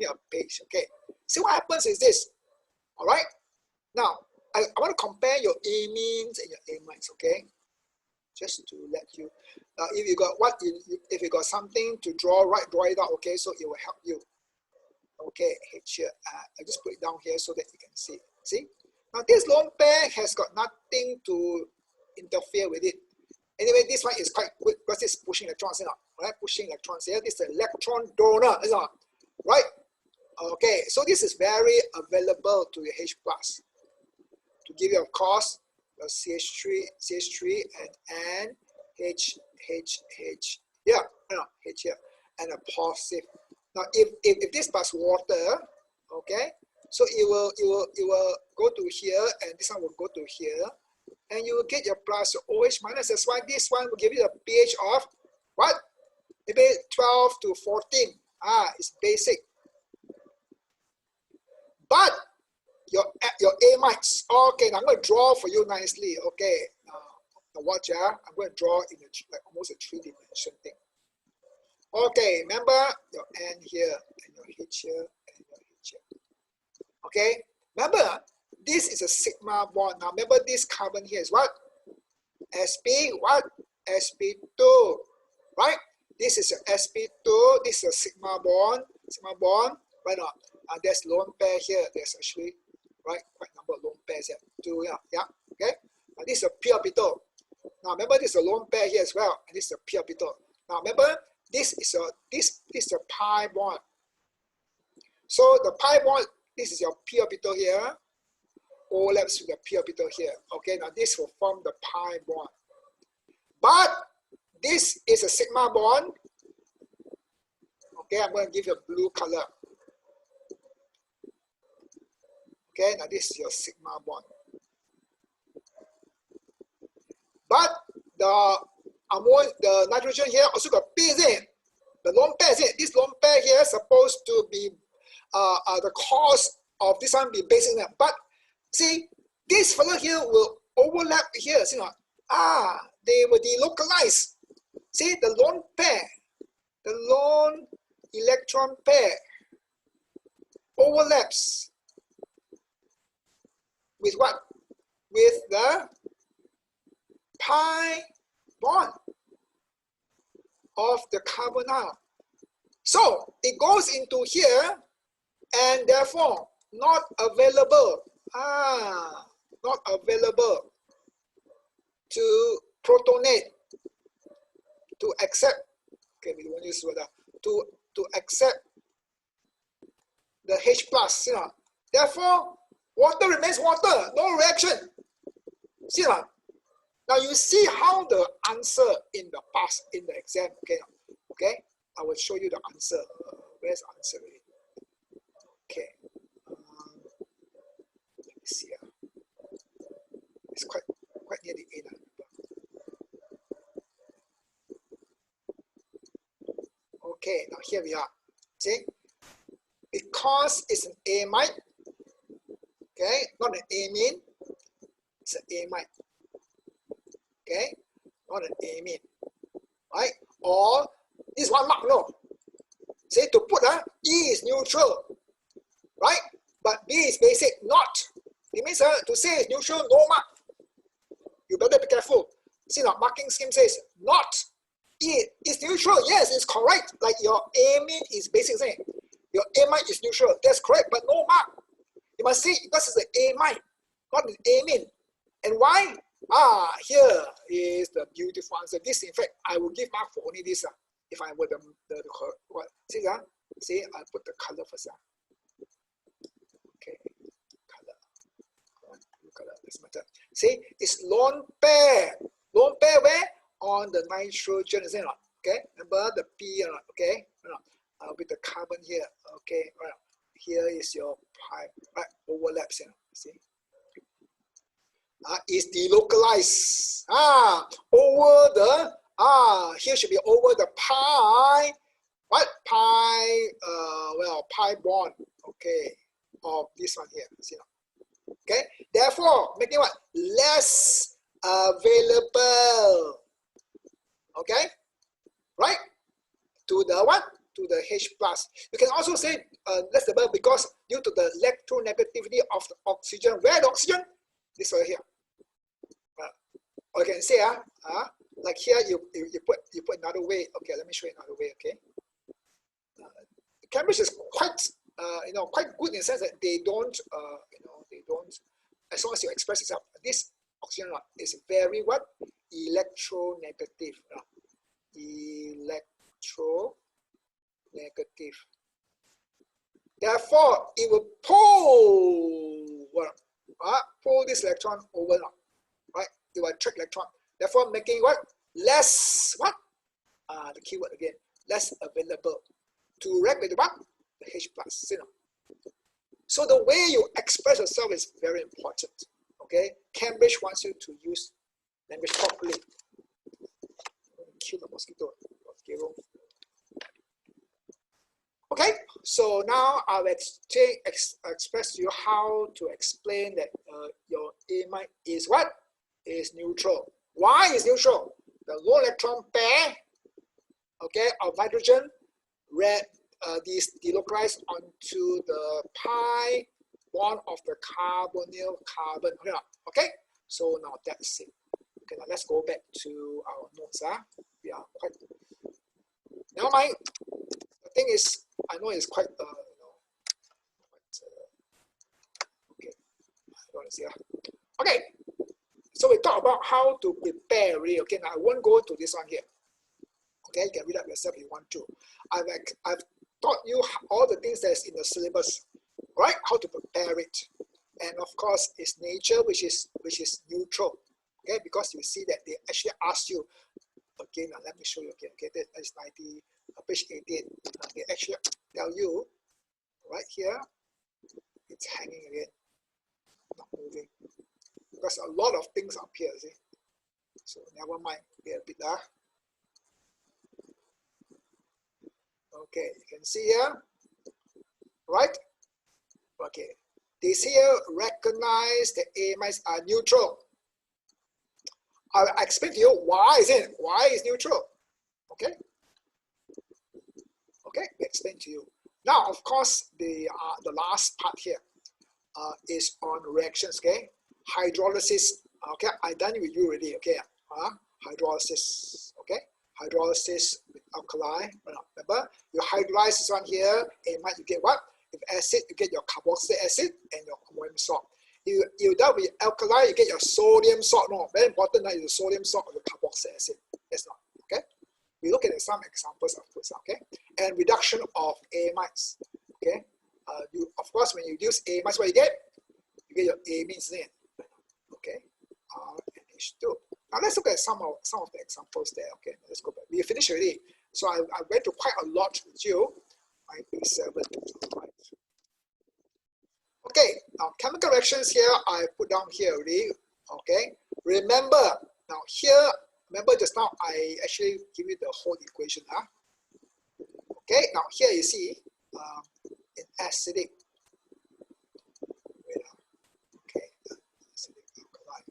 a page, okay? See what happens is this, all right? Now, I want to compare your amines and your amides, okay? Just to let you, if you got something to draw it out, okay? So it will help you. Okay, H here. I just put it down here so that you can see. See? Now this lone pair has got nothing to interfere with it. Anyway, this one is quite good because it's pushing electrons, right? Pushing electrons here. This is an electron donor, right? Okay, so this is very available to your H plus. To give you, of course, your CH3 and H here, H here, and a positive. Now, if this plus water, okay, so it will go to here, and this one will go to here, and you will get your plus your OH minus. That's why this one will give you a pH of what? Maybe 12 to 14. It's basic. But your amides, okay, now I'm going to draw for you nicely, okay. Now watch, I'm going to draw in like almost a 3-dimension thing. Okay, remember your N here, and your H here, and your H here. Okay, remember, this is a sigma bond. Now remember this carbon here is what? Sp, what? Sp2, right? This is your Sp2, this is a sigma bond, right now. And there's lone pair here, there's actually, right, quite a number of lone pairs here. 2, yeah, okay? Now this is a p orbital. Now remember this is a lone pair here as well, and this is a p orbital. Now remember, this is a pi bond. So the pi bond, this is your p orbital here, overlaps with the p orbital here. Okay, now this will form the pi bond. But this is a sigma bond. Okay, I'm going to give you a blue color. Okay, now this is your sigma bond. But the nitrogen here also got P, is it? The lone pair, is it? This lone pair here is supposed to be the cause of this one be basic. But see, this fellow here will overlap here. See, they will delocalize. See, the lone pair, the lone electron pair overlaps with what? With the pi bond of the carbonyl. So it goes into here and therefore not available. Not available to protonate, to accept. Okay, we won't use whether to accept the H plus. Therefore, water remains water, no reaction. See now? Now you see how the answer in the past, in the exam, okay? I will show you the answer. Where's the answer? Okay. Let me see. It's quite near the end. Okay, now here we are. See? Because it's an amide, okay, not an amine, it's an amide. Okay, not an amine, right? or this 1 mark, no. Say to put E is neutral, right? But B is basic, not. It means to say it's neutral, no mark. You better be careful. See now, marking scheme says not. E is neutral. Yes, it's correct. Like your amine is basic, saying your amide is neutral. That's correct, but no mark. You must see because it's the amide, not the amine. And why? Here is the beautiful answer. This, in fact, I will give mark for only this. If I were the what? See, see, I put the color first. Okay, color. Blue color. This matter. See, it's lone pair. Lone pair where? On the nitrogen, is it not? Okay, remember the P, okay? With the carbon here. Okay, right. Here is your pi, right? Overlaps here. See. Is delocalized. Over the here should be over the pi. What? Pi pi bond. Okay. Of this one here. See now. Okay. Therefore, making what? Less available. Okay. Right? To the what? To the H plus. You can also say less available because due to the electronegativity of the oxygen. Where the oxygen? This one here. Or you can say like here you put another way. Okay, let me show you another way. Okay, Cambridge is quite quite good in the sense that they don't they don't, as long as you express yourself. This oxygen is very what? Electronegative. Electronegative. Therefore, it will pull pull this electron over now. Right? It will attract electron. Therefore, making what? Less what? The keyword again. Less available. To react with what? The H plus. You know. So the way you express yourself is very important. Okay? Cambridge wants you to use language properly. Kill the mosquito. Okay, so now I'll express to you how to explain that your amide is what? Is neutral. Why is neutral? The low electron pair, okay, of nitrogen these delocalized onto the pi bond of the carbonyl carbon. Okay, so now that's it. Okay, now let's go back to our notes. We are quite. Now my the thing is, I know it's quite okay. I don't see. Okay, so we talk about how to prepare already. Okay, now I won't go to this one here. Okay, you can read up yourself if you want to. I've taught you all the things that's in the syllabus, right? How to prepare it, and of course, it's nature, which is neutral. Okay, because you see that they actually ask you. Okay, now let me show you again. Okay, that is 90, page 18. They actually tell you right here, it's hanging again, not moving. Because a lot of things up here, see. So never mind, wait a bit. Okay, you can see here, right? Okay, this here recognize the amides are neutral. I'll explain to you why is it? Why is neutral? Okay. Okay, explain to you. Now, of course, the last part here is on reactions. Okay, hydrolysis. Okay, I done it with you already. Okay, hydrolysis. Okay, hydrolysis with alkali. Remember, you hydrolyze this one here, amide, you get what? With acid, you get your carboxylic acid and your ammonium salt. You done with alkali, you get your sodium salt. No, very important that is the sodium salt or the carboxylic acid. That's not okay. We look at some examples afterwards. Okay, and reduction of amides. Okay, of course when you use amides, what you get? You get your amines in. Okay, H2. Now let's look at some of the examples there. Okay, let's go back. We finished already. So I went to quite a lot with you. IP7. Right. Okay, now chemical reactions here I put down here already. Okay, remember now here. Remember just now I actually give you the whole equation. Okay, now here you see in acidic. Okay, acidic alkaline.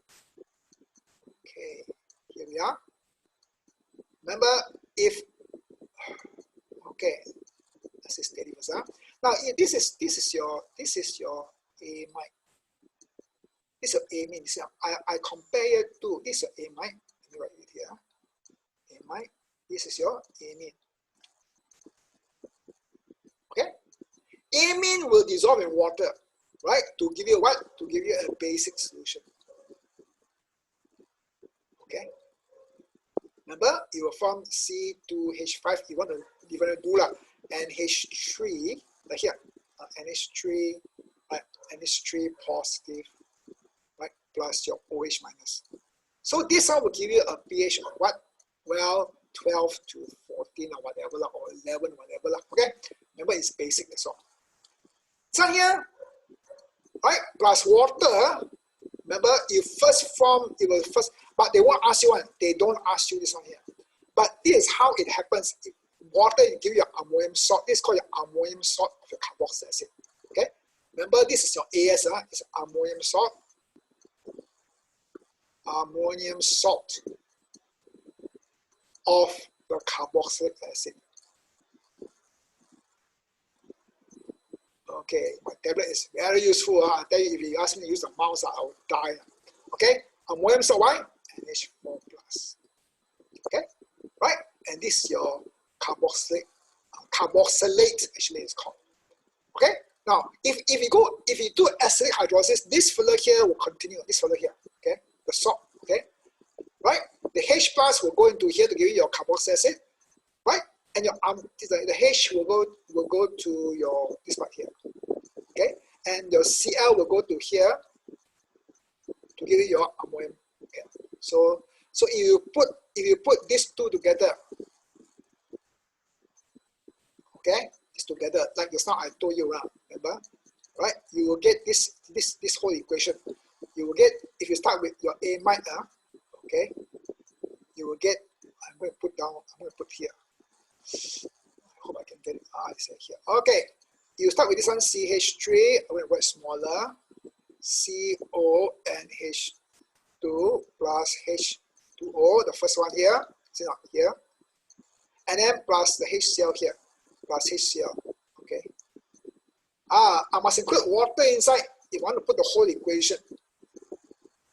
Okay, here we are. Remember if okay, let's say steady first. Now this is your amide. This is amine. I compare it to this is your amide. Let me write it here. Amide. This is your amine. Okay. Amine will dissolve in water, right? To give you what? To give you a basic solution. Okay. Remember, it will form C2H5. You want to do that. NH3, like here, NH3, right? NH3 positive, right? Plus your OH minus. So this one will give you a pH of what? Well, 12 to 14 or whatever, or 11, whatever. Okay. Remember, it's basic. That's all. So here, right? Plus water. Remember, you first form, it will first, but they won't ask you one. They don't ask you this one here. But this is how it happens. Water, you give you ammonium salt. This is called your ammonium salt of your carboxylic acid. Okay? Remember, this is your AS, it's ammonium salt. Ammonium salt of the carboxylic acid. Okay, my tablet is very useful. I tell you, if you ask me to use the mouse, I will die. Okay, ammonium salt, why? NH4 plus. Okay, right? And this is your carboxylate actually it's called. Okay, now if you do acidic hydrolysis, this filler here will continue. This filler here, okay, the salt, okay, right? The H plus will go into here to give you your carboxylic acid, right? And your the H will go to your this part here, okay, and your Cl will go to here to give you your ammonium. Okay, so if you put these two together, okay, it's together like just now I told you, remember, right? You will get this whole equation. You will get, if you start with your amide, okay, you will get. I'm going to put here. I hope I can get it. It's here. Okay, you start with this one, CH3. I'm going to write smaller. CO and H2 plus H2O. The first one here, it's not here, and then plus the HCl here, plus HCl. Okay. I must include water inside if you want to put the whole equation.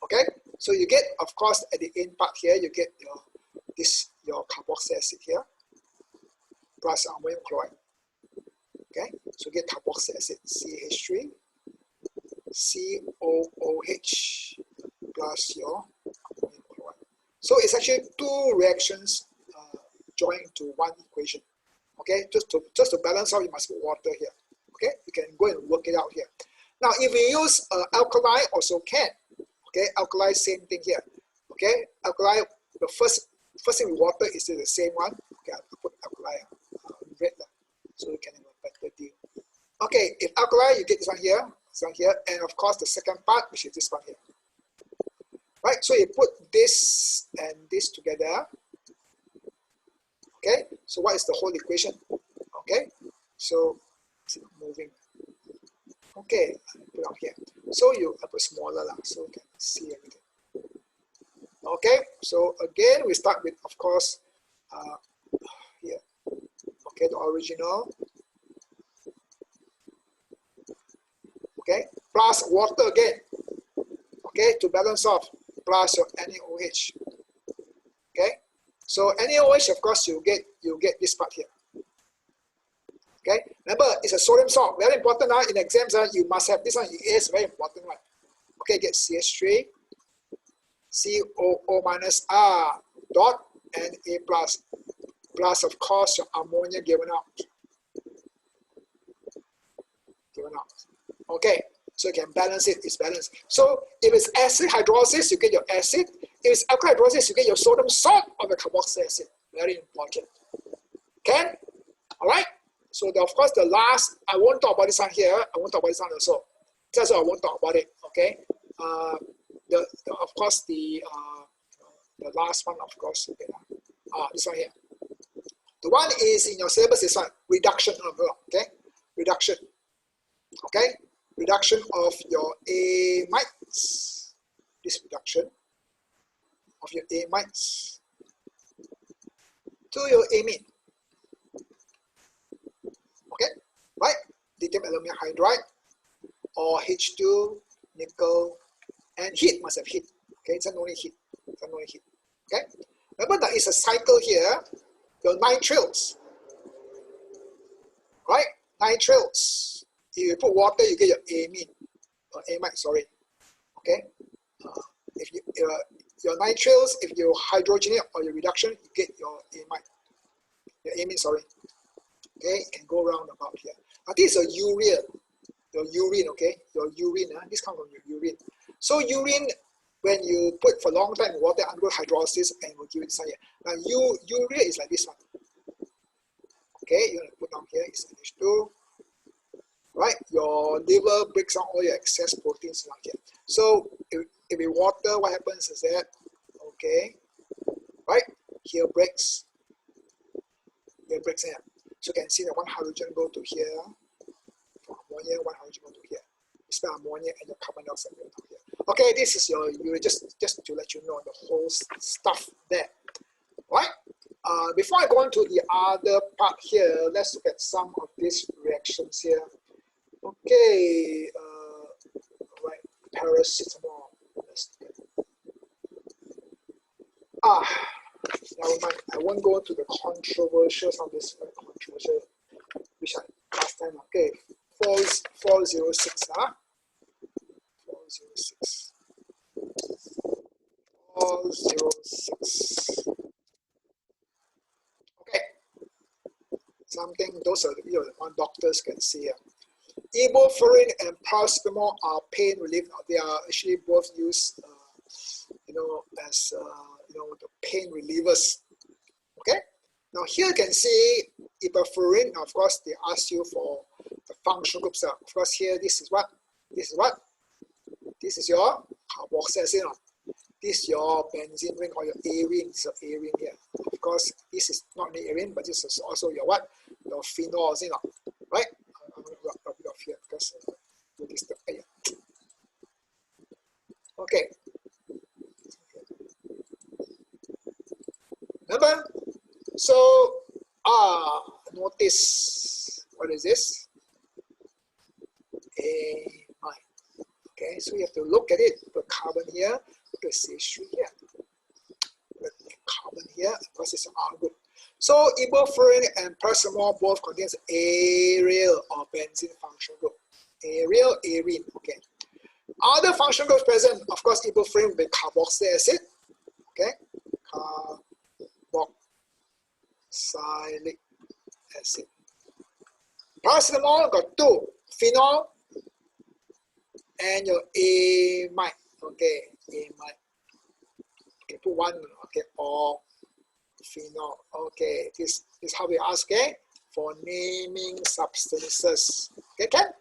Okay. So you get, of course, at the end part here, you get your carboxylic acid here, plus ammonium chloride. Okay, so get carboxylic acid, CH3, COOH, plus your ammonium chloride. So it's actually two reactions joined into one equation. Okay, just to balance out, you must put water here. Okay, you can go and work it out here. Now, if we use alkali, also can. Okay, alkali, same thing here. Okay, alkali, the first thing with water is the same one. Okay, I'll put alkali red, so you can have a better deal. Okay, if alkali, you get this one here, and of course the second part, which is this one here. Right, so you put this and this together. Okay, so what is the whole equation? Okay, so it's moving. Okay, I put out here. So I put smaller, so you can see everything. Okay, so again, we start with, of course, here. Okay, the original. Okay, plus water again. Okay, to balance off, plus your NaOH. Okay, so NaOH, of course, you get this part here. Okay, remember, it's a sodium salt. Very important now in exams. You must have this one. It is very important, right? Okay, get CH3, COO minus R dot and A plus, plus of course your ammonia given out. Okay, so you can balance it. It's balanced. So if it's acid hydrolysis, you get your acid. If it's alkali hydrolysis, you get your sodium salt of the carboxylic acid. Very important. Okay, all right. So of course the last, I won't talk about this one here. I won't talk about this one also. That's why I won't talk about it. Okay. Of course the last one, of course. Okay. This one here. The one is in your syllabus. This one, reduction. Okay, reduction. Okay, reduction of your amides. This reduction of your amides to your amine. Okay, right? Lithium aluminum hydride or H2, nickel, and heat must have heat. Okay, it's only heat. It's only heat. Okay, remember that it's a cycle here. Your nitriles, right? Nitriles. If you put water, you get your amine or amide. Sorry. Okay. If you your nitriles, if you hydrogenate or your reduction, you get your amide. Your amine. Sorry. Okay, it can go round about here. Now this is your urea. Your urine, okay? Your urine, this comes from your urine. So urine, when you put for a long time in water, undergo hydrolysis and will give it inside here. Now urea is like this one. Okay, you're gonna put down here is H2. Right? Your liver breaks down all your excess proteins like here. So if we water, what happens is that, okay, right? Here breaks. Here breaks here. So you can see that one hydrogen go to here. Ammonia, one hydrogen go to here. It's the ammonia and your carbon dioxide go to here. Okay, this is your urea, just to let you know the whole stuff there. Right? Before I go on to the other part here, let's look at some of these reactions here. Okay, right, paracetamol. Let's look at never mind. I won't go into the controversial, some of this controversial, which I last time. Okay, 406, 406. 406. Okay, something those are the one doctors can see here. Ibuprofen and paracetamol are pain relief. They are actually both used, as the pain relievers. Okay. Now here you can see ibuprofen. Now, of course, they ask you for the functional groups. Of course, here this is what. This is what. This is your carboxylic acid. This is your benzene ring or your arene. This is your arene here. Of course, this is not the arene, but this is also your what? Your phenols, right? I'm going to rub it off here because we'll disturb here. Okay. Remember? So, notice what is this? Amide. Okay, so you have to look at it. Put carbon here, put CH3 here. Put carbon here, because it's an R group. So ibuprofen and paracetamol both contains aryl or benzene functional group. Aryl, arene. Okay. Other functional groups present, of course, ibuprofen will be carboxylic acid. Okay. Carboxylic acid. Paracetamol got two, phenol and your amide. Okay, amide. Okay, put one. Okay, or phenol. Okay, this is how we ask. Okay, for naming substances. Okay, can?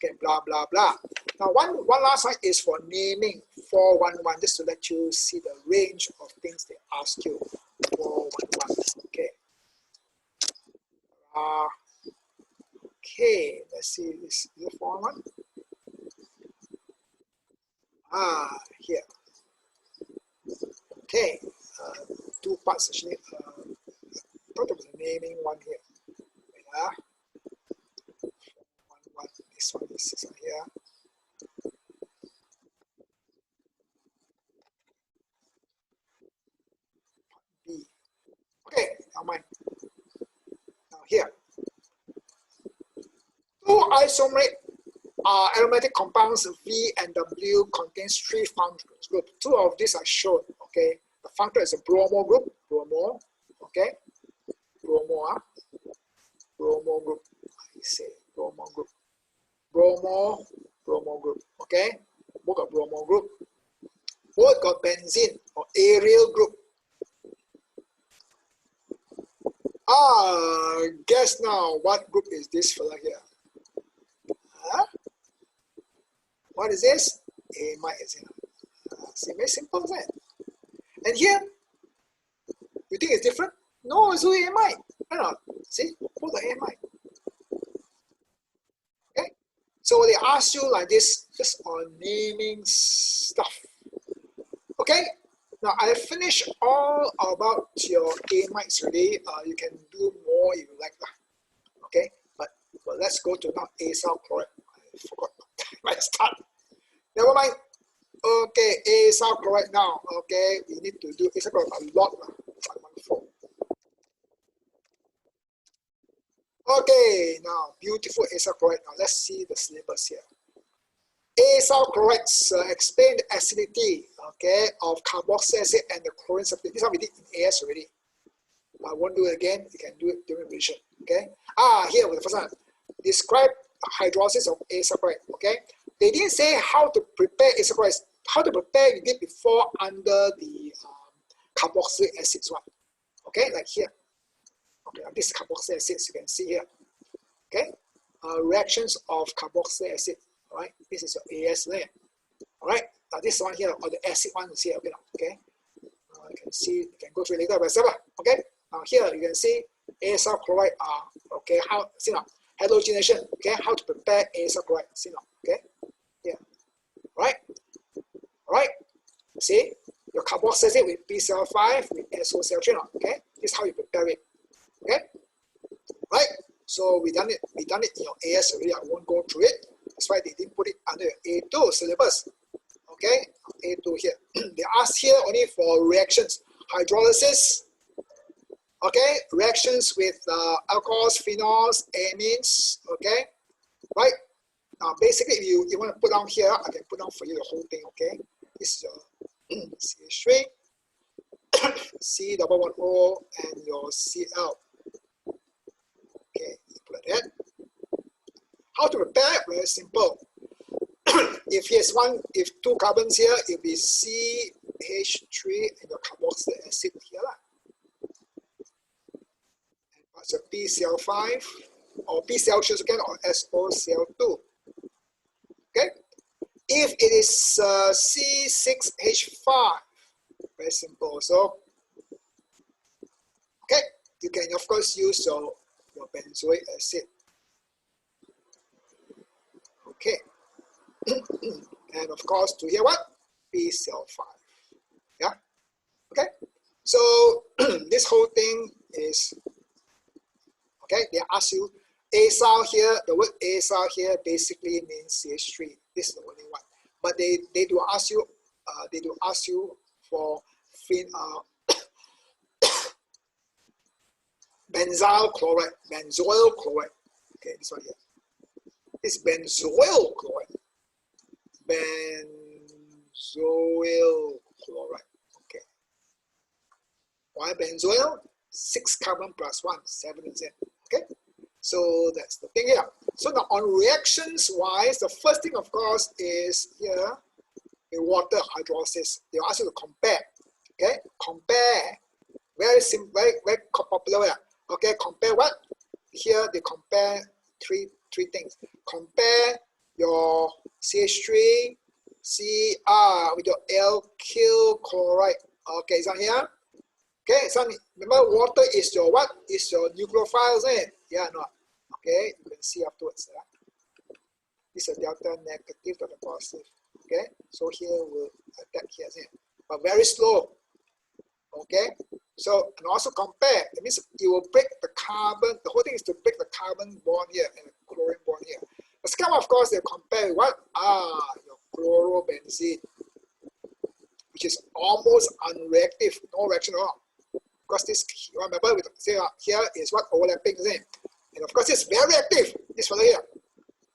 Okay, blah blah blah. Now, one last one is for naming 411, just to let you see the range of things they ask you. 411. Okay. Okay, let's see, is it 411? Here. Okay, two parts actually. Thought of the naming one here. Yeah. 411. This one is this one here. B. Okay, now mine. Now here. Two isomeric aromatic compounds V and W contains three functional groups. Two of these are shown. Okay, the functional is a bromo group. Bromo. Okay, bromo. Bromo group. I say bromo group. Bromo group. Okay, both got bromo group. Both got benzene or aryl group. Guess now what group is this fella here? What is this? Amide. See, very simple, isn't it? And here, you think it's different? No, it's only amide. No. See, both are amide. Okay, so they ask you like this, just on naming stuff. Okay, Now I finished all about your amides already. You can do more if you like. Okay, but let's go to now acyl chloride. I forgot my start. Never mind. Okay, acyl chloride now. Okay, we need to do acyl chloride a lot. 514. Okay, now beautiful acyl chloride. Now let's see the syllabus here. Acyl chlorides explain the acidity, okay, of carboxylic acid and the chlorine separation. This one we did in AS already. I won't do it again. You can do it during revision. Okay. Here with the first one. Describe hydrolysis of acyl chloride. Okay. They didn't say how to prepare acyl chlorides. How to prepare you did before under the carboxylic acids one. Okay, like here. Okay, this carboxylic acids you can see here. Okay. Reactions of carboxylic acid. All right. This is your AS layer. All right. Now this one here, or the acid one is here. Okay. Okay. You can see. You can go through it later by yourself. Okay. Now here you can see acyl chloride okay, how see now halogenation, okay, how to prepare acyl chloride, see now, okay, here, right, see your carboxylic with PCl5 with SOCl3 now, okay, this is how you prepare it, okay, right. So we done it in your AS already. I won't go through it. That's why they didn't put it under your A2 syllabus, okay, A2 here. They ask here only for reactions, hydrolysis. Okay, reactions with alcohols, phenols, amines. Okay, right. Now, basically, if you want to put down here, I can put down for you the whole thing. Okay, this is your CH3, C double one O, and your Cl. Okay, put that. How to prepare? Very simple. If two carbons here, it'll be CH3 and your carboxylic acid here. So PCl5 or PCl3 again or SOCl2. Okay. If it is C6H5, very simple. So okay, you can of course use your benzoic acid. Okay. And of course to hear what? PCl5. Yeah. Okay. So this whole thing is okay, they ask you acyl here, the word acyl here basically means CH3. This is the only one. But they do ask you for benzyl chloride, benzoyl chloride. Okay, this one here. It's benzoyl chloride. Benzoyl chloride. Okay. Why benzoyl? 6 carbon plus 1, 7 is it. Okay, so that's the thing here. So now on reactions wise, the first thing of course is here the water hydrolysis. They ask you to compare. Okay, compare. Very simple, very popular. Okay, compare what? Here they compare three things. Compare your CH3 Cr with your alkyl chloride. Okay, is that here? Okay, so remember water is your what? Is your nucleophile, isn't it? Yeah, no. Okay, you can see afterwards. This is a delta negative to the positive. Okay, so here we'll attack here, isn't it? But very slow. Okay, so and also compare. It means you will break the carbon. The whole thing is to break the carbon bond here and the chlorine bond here. The second one, of course, they compare with what? Your chlorobenzene, which is almost unreactive, no reaction at all. Because this, remember, here is what overlapping, isn't it? And of course, it's very active. This one here,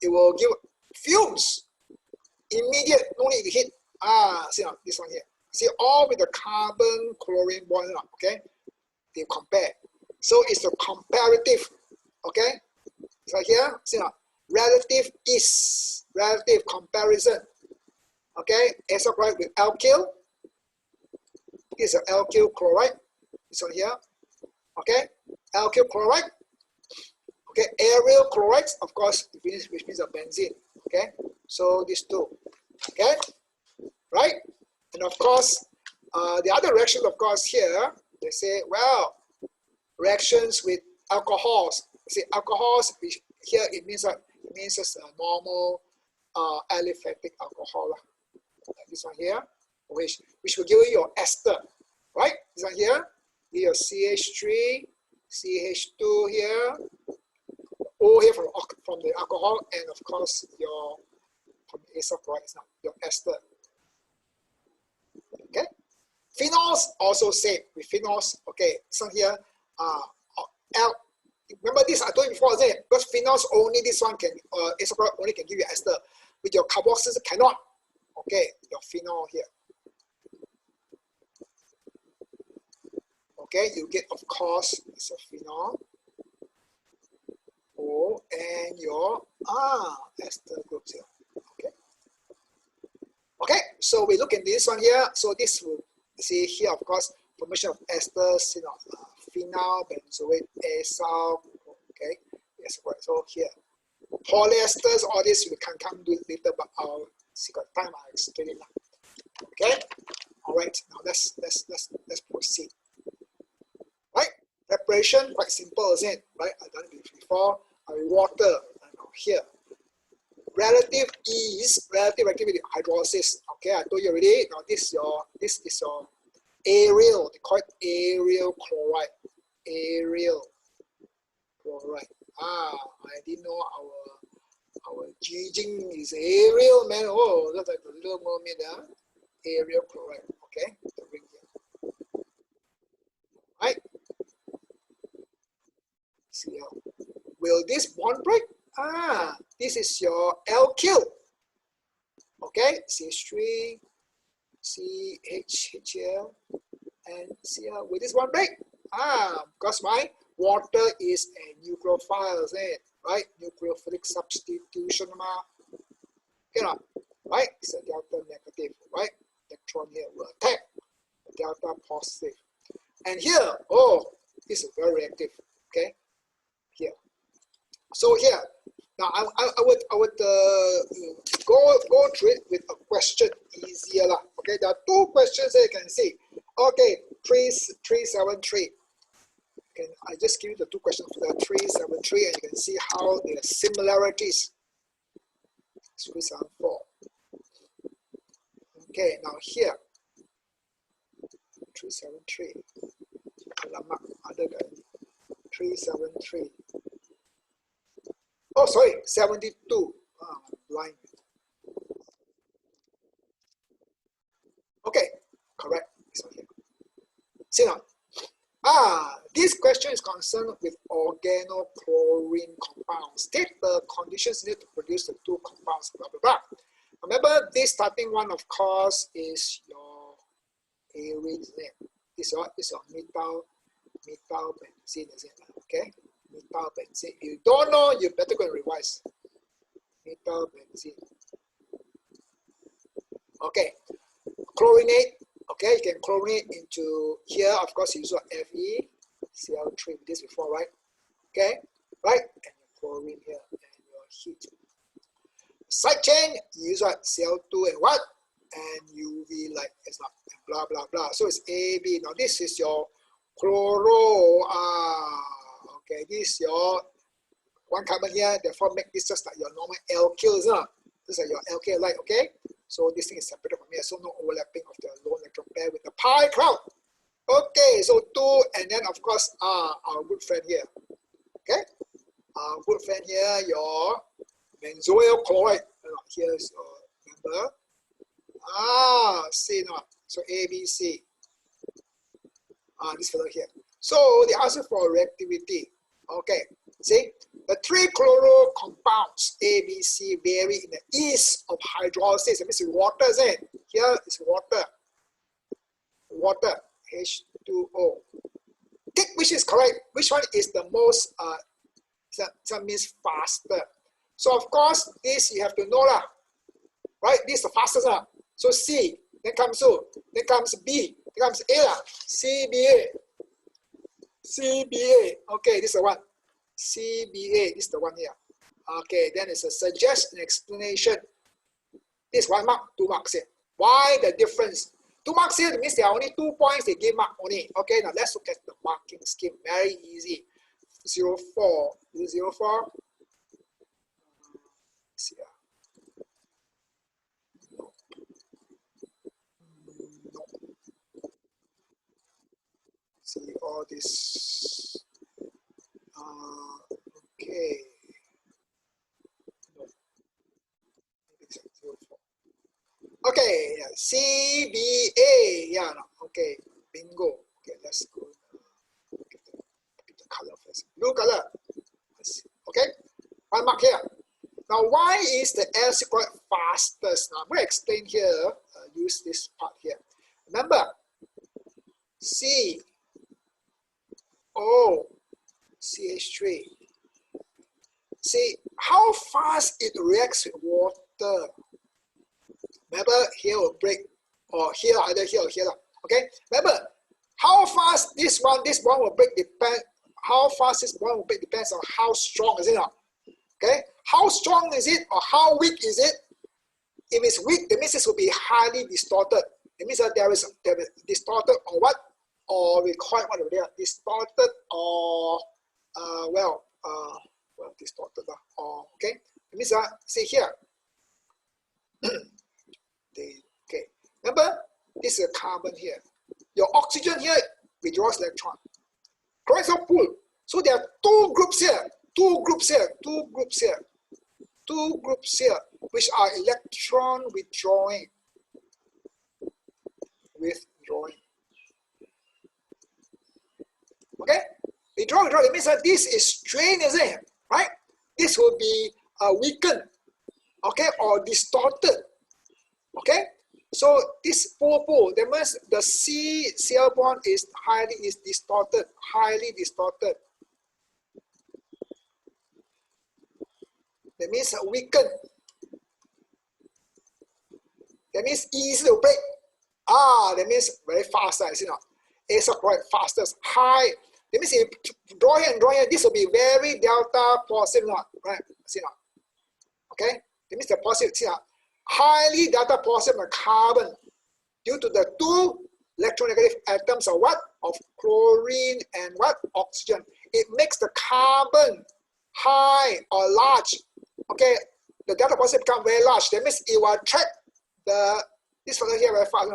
it will give fumes, immediate, no need to hit. See now, this one here. See, all with the carbon chlorine bond, okay? They compare. So it's the comparative, okay? So here, see now, relative comparison, okay? Acyl chloride with alkyl. This is an alkyl chloride. This one here, okay? Alkyl chloride, okay? Aryl chlorides, of course, which means a benzene, okay? So these two, okay? Right? And of course, the other reaction, of course, here, they say, well, reactions with alcohols. See, alcohols, which here it means just a normal aliphatic alcohol. Like this one here, OH, which will give you your ester, right? This one here, your CH3, CH2 here, O here from the alcohol, and of course your from the acyl chlorides now, your ester. Okay, phenols also same with phenols. Okay, this one here, remember this I told you before, isn't it? Because phenols only this one can acyl chloride only can give you ester. With your carboxyls cannot. Okay, your phenol here. Okay, you get of course it's a phenol. O and your ester groups here. Okay. Okay, so we look at this one here. So this will see here, of course, formation of esters, phenyl, benzoate, acyl. Okay, yes, right. So here, polyesters, all this we can come to later, but I'll see got time. I'll explain it now. Okay. All right. Now let's proceed. Right. Preparation quite simple, isn't it? Right. I've done it before. Water. Now here. Relative ease, relative activity, hydrolysis. Okay, I told you already. Now this is your aryl. They call it aryl chloride. Aryl chloride. I didn't know our Jing is aryl, man. Oh, that's like a little mermaid. Aryl chloride. Okay, the ring here. Right. See how. Will this bond break? This is your alkyl. Okay, CH3, CH here, and Cl. Will this bond break? Because my water is a nucleophile, isn't it? Right? Nucleophilic substitution. Okay, right? It's a delta negative, right? Electron here will attack the delta positive. And here, oh, this is very reactive. Okay, here. So here, now I would go through it with a question easier lah. Okay, there are two questions that you can see. Okay, 373. I just give you the two questions for the 373, and you can see how there are similarities. 374. Okay, now here, 373. Other than 373. Oh, sorry, 72. I'm blind. Okay, correct. See now. This question is concerned with organochlorine compounds. State the conditions needed to produce the two compounds, blah, blah, blah. Remember, this starting one, of course, is your aryl. This is your methyl benzene, is it? Okay? Methyl benzene. If you don't know, you better go and revise. Methyl benzene. Okay. Chlorinate. Okay, you can chlorinate into here. Of course, you use Fe, Cl3 with this before, right? Okay, right? And your chlorine here and your heat. Side chain, you use what? Cl2 and what? And UV light. It's not blah blah blah. So it's AB. Now this is your chloro. Okay, this is your one carbon here. Therefore, make this just like your normal alkyl, isn't it? This is your alkyl light. Okay. So this thing is separated from here, so no overlapping of the lone electron pair with the pi cloud. Okay, so 2, and then of course our good friend here. Okay, our good friend here, your benzoyl chloride. Here is your number. C not. So ABC. This fellow here. So they ask you for reactivity. Okay, see? The 3 chloro compounds A, B, C vary in the ease of hydrolysis. It means water, isn't it? Here is water. Water, H2O. Take which is correct. Which one is the most, that means faster. So of course, this you have to know lah. Right? This is the fastest lah. So C, then comes O, then comes B, then comes A lah. CBA. CBA. Okay, this is the one. CBA, this is the one here. Okay, then it's a suggest an explanation. This 1 mark, 2 marks here. Why the difference? 2 marks here means there are only 2 points they give mark only. Okay, now let's look at the marking scheme. Very easy. 04. Is it 04? Let's see. see all this. Okay. No. Okay, yeah. CBA. Yeah, no. Okay, bingo. Okay, let's go. Get the color first. Blue color. Okay, one mark here. Now, why is the acyl chloride fastest? Now, I'm going to explain here. Use this part here. Remember, COCH3. See how fast it reacts with water. Remember, here will break, or here, either here or here. Okay. Remember, how fast this one will break depends. How fast this one will break depends on how strong is it not. Okay. How strong is it or how weak is it? If it's weak, that means this will be highly distorted. It means that there is distorted or what? Or we call it what they are, distorted or distorted or okay. It means see here. Okay. Remember, this is a carbon here. Your oxygen here withdraws electron. Chlorides are pull. So there are two groups here, which are electron withdrawing. Okay? Withdraw. It means that this is strained, isn't it? Right? This will be weakened, okay, or distorted. Okay? So this pull, that means the Cl bond is distorted, highly distorted. That means weakened. That means easy to break. That means very fast, you know. Acyl chloride fastest, high. That means if you draw here and draw here, this will be very delta positive, not right? See now. Okay? That means the positive, see now. Highly delta positive on carbon due to the two electronegative atoms of what? Of chlorine and what? Oxygen. It makes the carbon high or large. Okay, the delta positive become very large. That means it will attract this further here very fast.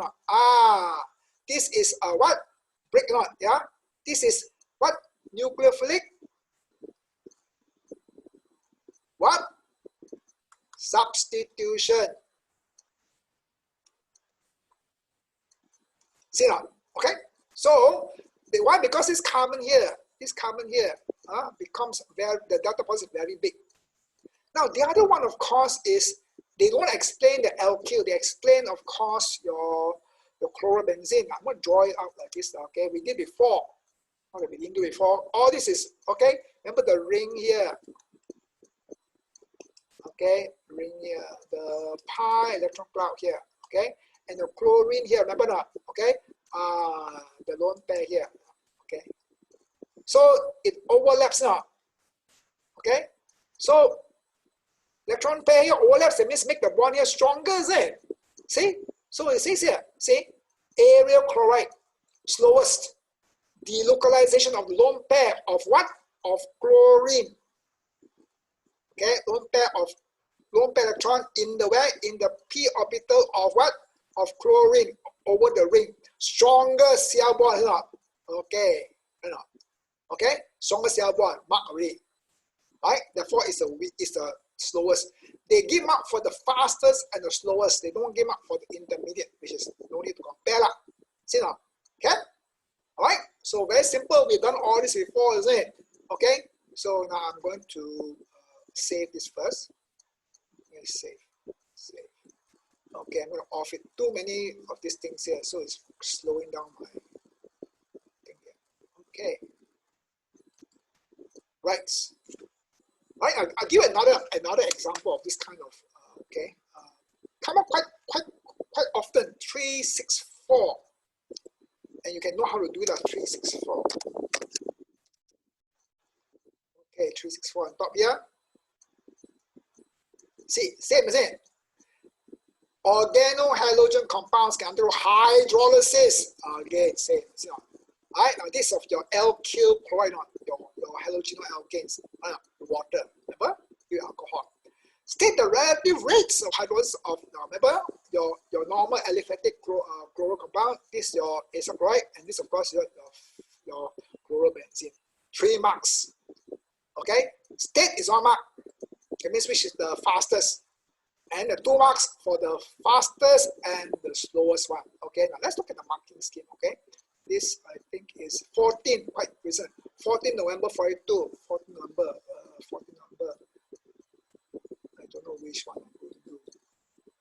This is a what? Break not, yeah? This is what? Nucleophilic. What? Substitution. See now, okay? So, why? Because this carbon here becomes the delta positive very big. Now, the other one, of course, is they don't explain the alkyl. They explain, of course, your chlorobenzene. I'm going to draw it out like this. Okay, we did before. Okay, we didn't do before. All this is okay. Remember the ring here. Okay, ring here. The pi electron cloud here. Okay, and the chlorine here. Remember that? Okay. The lone pair here. Okay. So it overlaps now. Okay. So electron pair here overlaps. That means make the bond here stronger, is it? See? So it says here, see? Aryl chloride, slowest. Delocalization of lone pair of what? Of chlorine. Okay, lone pair electron in the where? In the p orbital of what? Of chlorine over the ring. Stronger Cl bond, not? Okay, not? Okay, stronger Cl bond, mark already. Right? Therefore, it's the slowest. They give mark for the fastest and the slowest. They don't give mark for the intermediate, which is no need to compare. See now? Okay? Alright? So very simple. We've done all this before, isn't it? Okay? So now I'm going to save this first. Let me save. Okay, I'm going to off it. Too many of these things here, so it's slowing down my thing here. Okay. Right. Right, I'll give another example of this kind of come up quite often. 364, and you can know how to do that. 364. Okay, 364 on top here. See, same as it. Organohalogen compounds can undergo hydrolysis. Again, same. Alright, now this is of your alkyl chloride, your halogenal alkanes, water, remember? Your alcohol. State the relative rates of hydrolysis of, remember, your normal aliphatic chloro compound. This is your acyl chloride, and this, of course, your your chlorobenzene. 3 marks. Okay, state is 1 mark. That means which is the fastest. And the 2 marks for the fastest and the slowest one. Okay, now let's look at the marking scheme. Okay, this I think is 14, quite recent. 14 November 42. 14 November. 14 November. I don't know which one I'm going to do.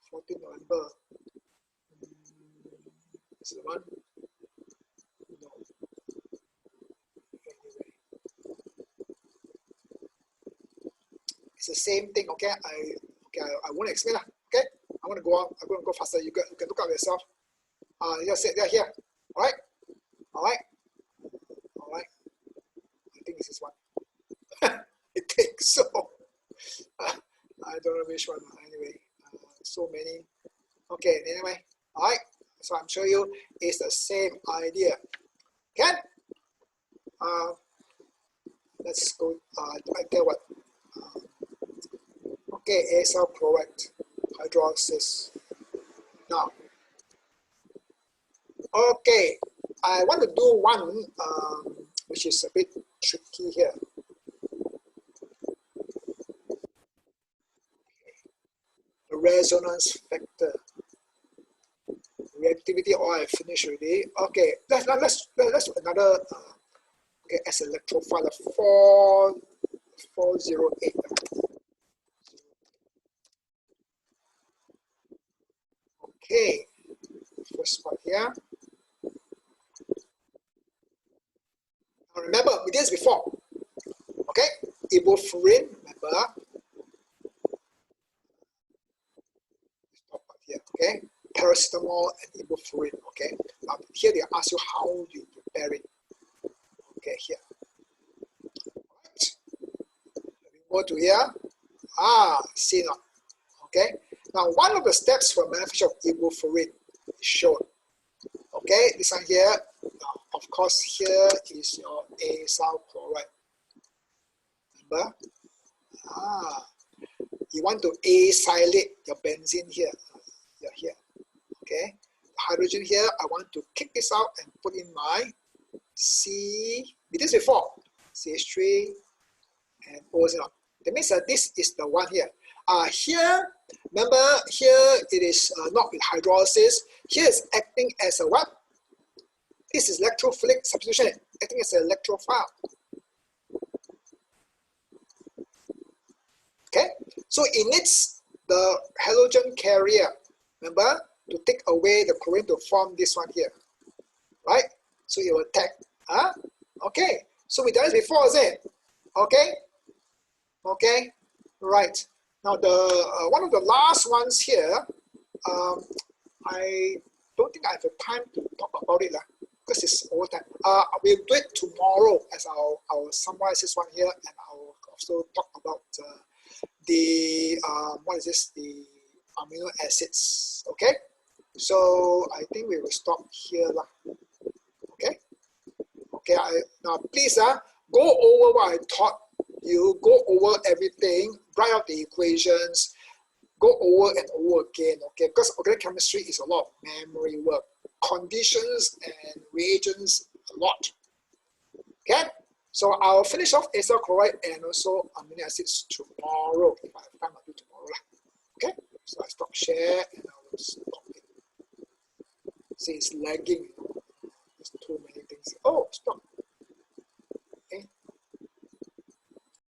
14 November. Is it the one? No. Anyway. It's the same thing. Okay, I won't explain. Okay, I want to go on. I'm going to go faster. You can look up yourself. Just sit there here. All right. I think this is one. I think so. I don't know which one. Anyway, so many. Okay. Anyway, all right. So I'm showing you it's the same idea. Can? Let's go. I get what. Okay, acyl chloride hydrolysis. Now, okay, I want to do one which is a bit tricky here. The resonance factor. Reactivity, I finished already. Okay, let's do another. Okay, as electrophile 408. Okay, first part here. Now remember, we did this before. Okay, ibuprofen, remember. Top part here, okay. Paracetamol and ibuprofen, okay. Now here they ask you how you prepare it. Okay, here. Right. Go to here. See now. Okay. Now, one of the steps for manufacture of ibuprofen is shown. Okay, this one here. Now, of course, here is your acyl chloride. Remember? You want to acylate your benzene here. Here. Okay. Hydrogen here, I want to kick this out and put in my C. We did this before. CH3 and O0. That means that this is the one here. Here, remember, here it is not with hydrolysis. Here is acting as a what? This is electrophilic substitution, acting as an electrophile. Okay, so it needs the halogen carrier, remember, to take away the chlorine to form this one here, right? So it will attack. Okay, so we done this before, is it? Okay, okay, right. Now the one of the last ones here, I don't think I have the time to talk about it because it's over time. We'll do it tomorrow as I'll summarize this one here, and I'll also talk about the what is this? The amino acids. Okay, so I think we will stop here Okay, okay. Now please go over what I taught you. Go over everything. Write out the equations. Go over and over again. Okay, because organic chemistry is a lot of memory work. Conditions and reagents a lot. Okay, so I'll finish off acyl chloride and also amino acids tomorrow. If I have time, I'll do tomorrow. Okay, so I stop share and I will stop it. See, it's lagging. There's too many things. Oh, stop.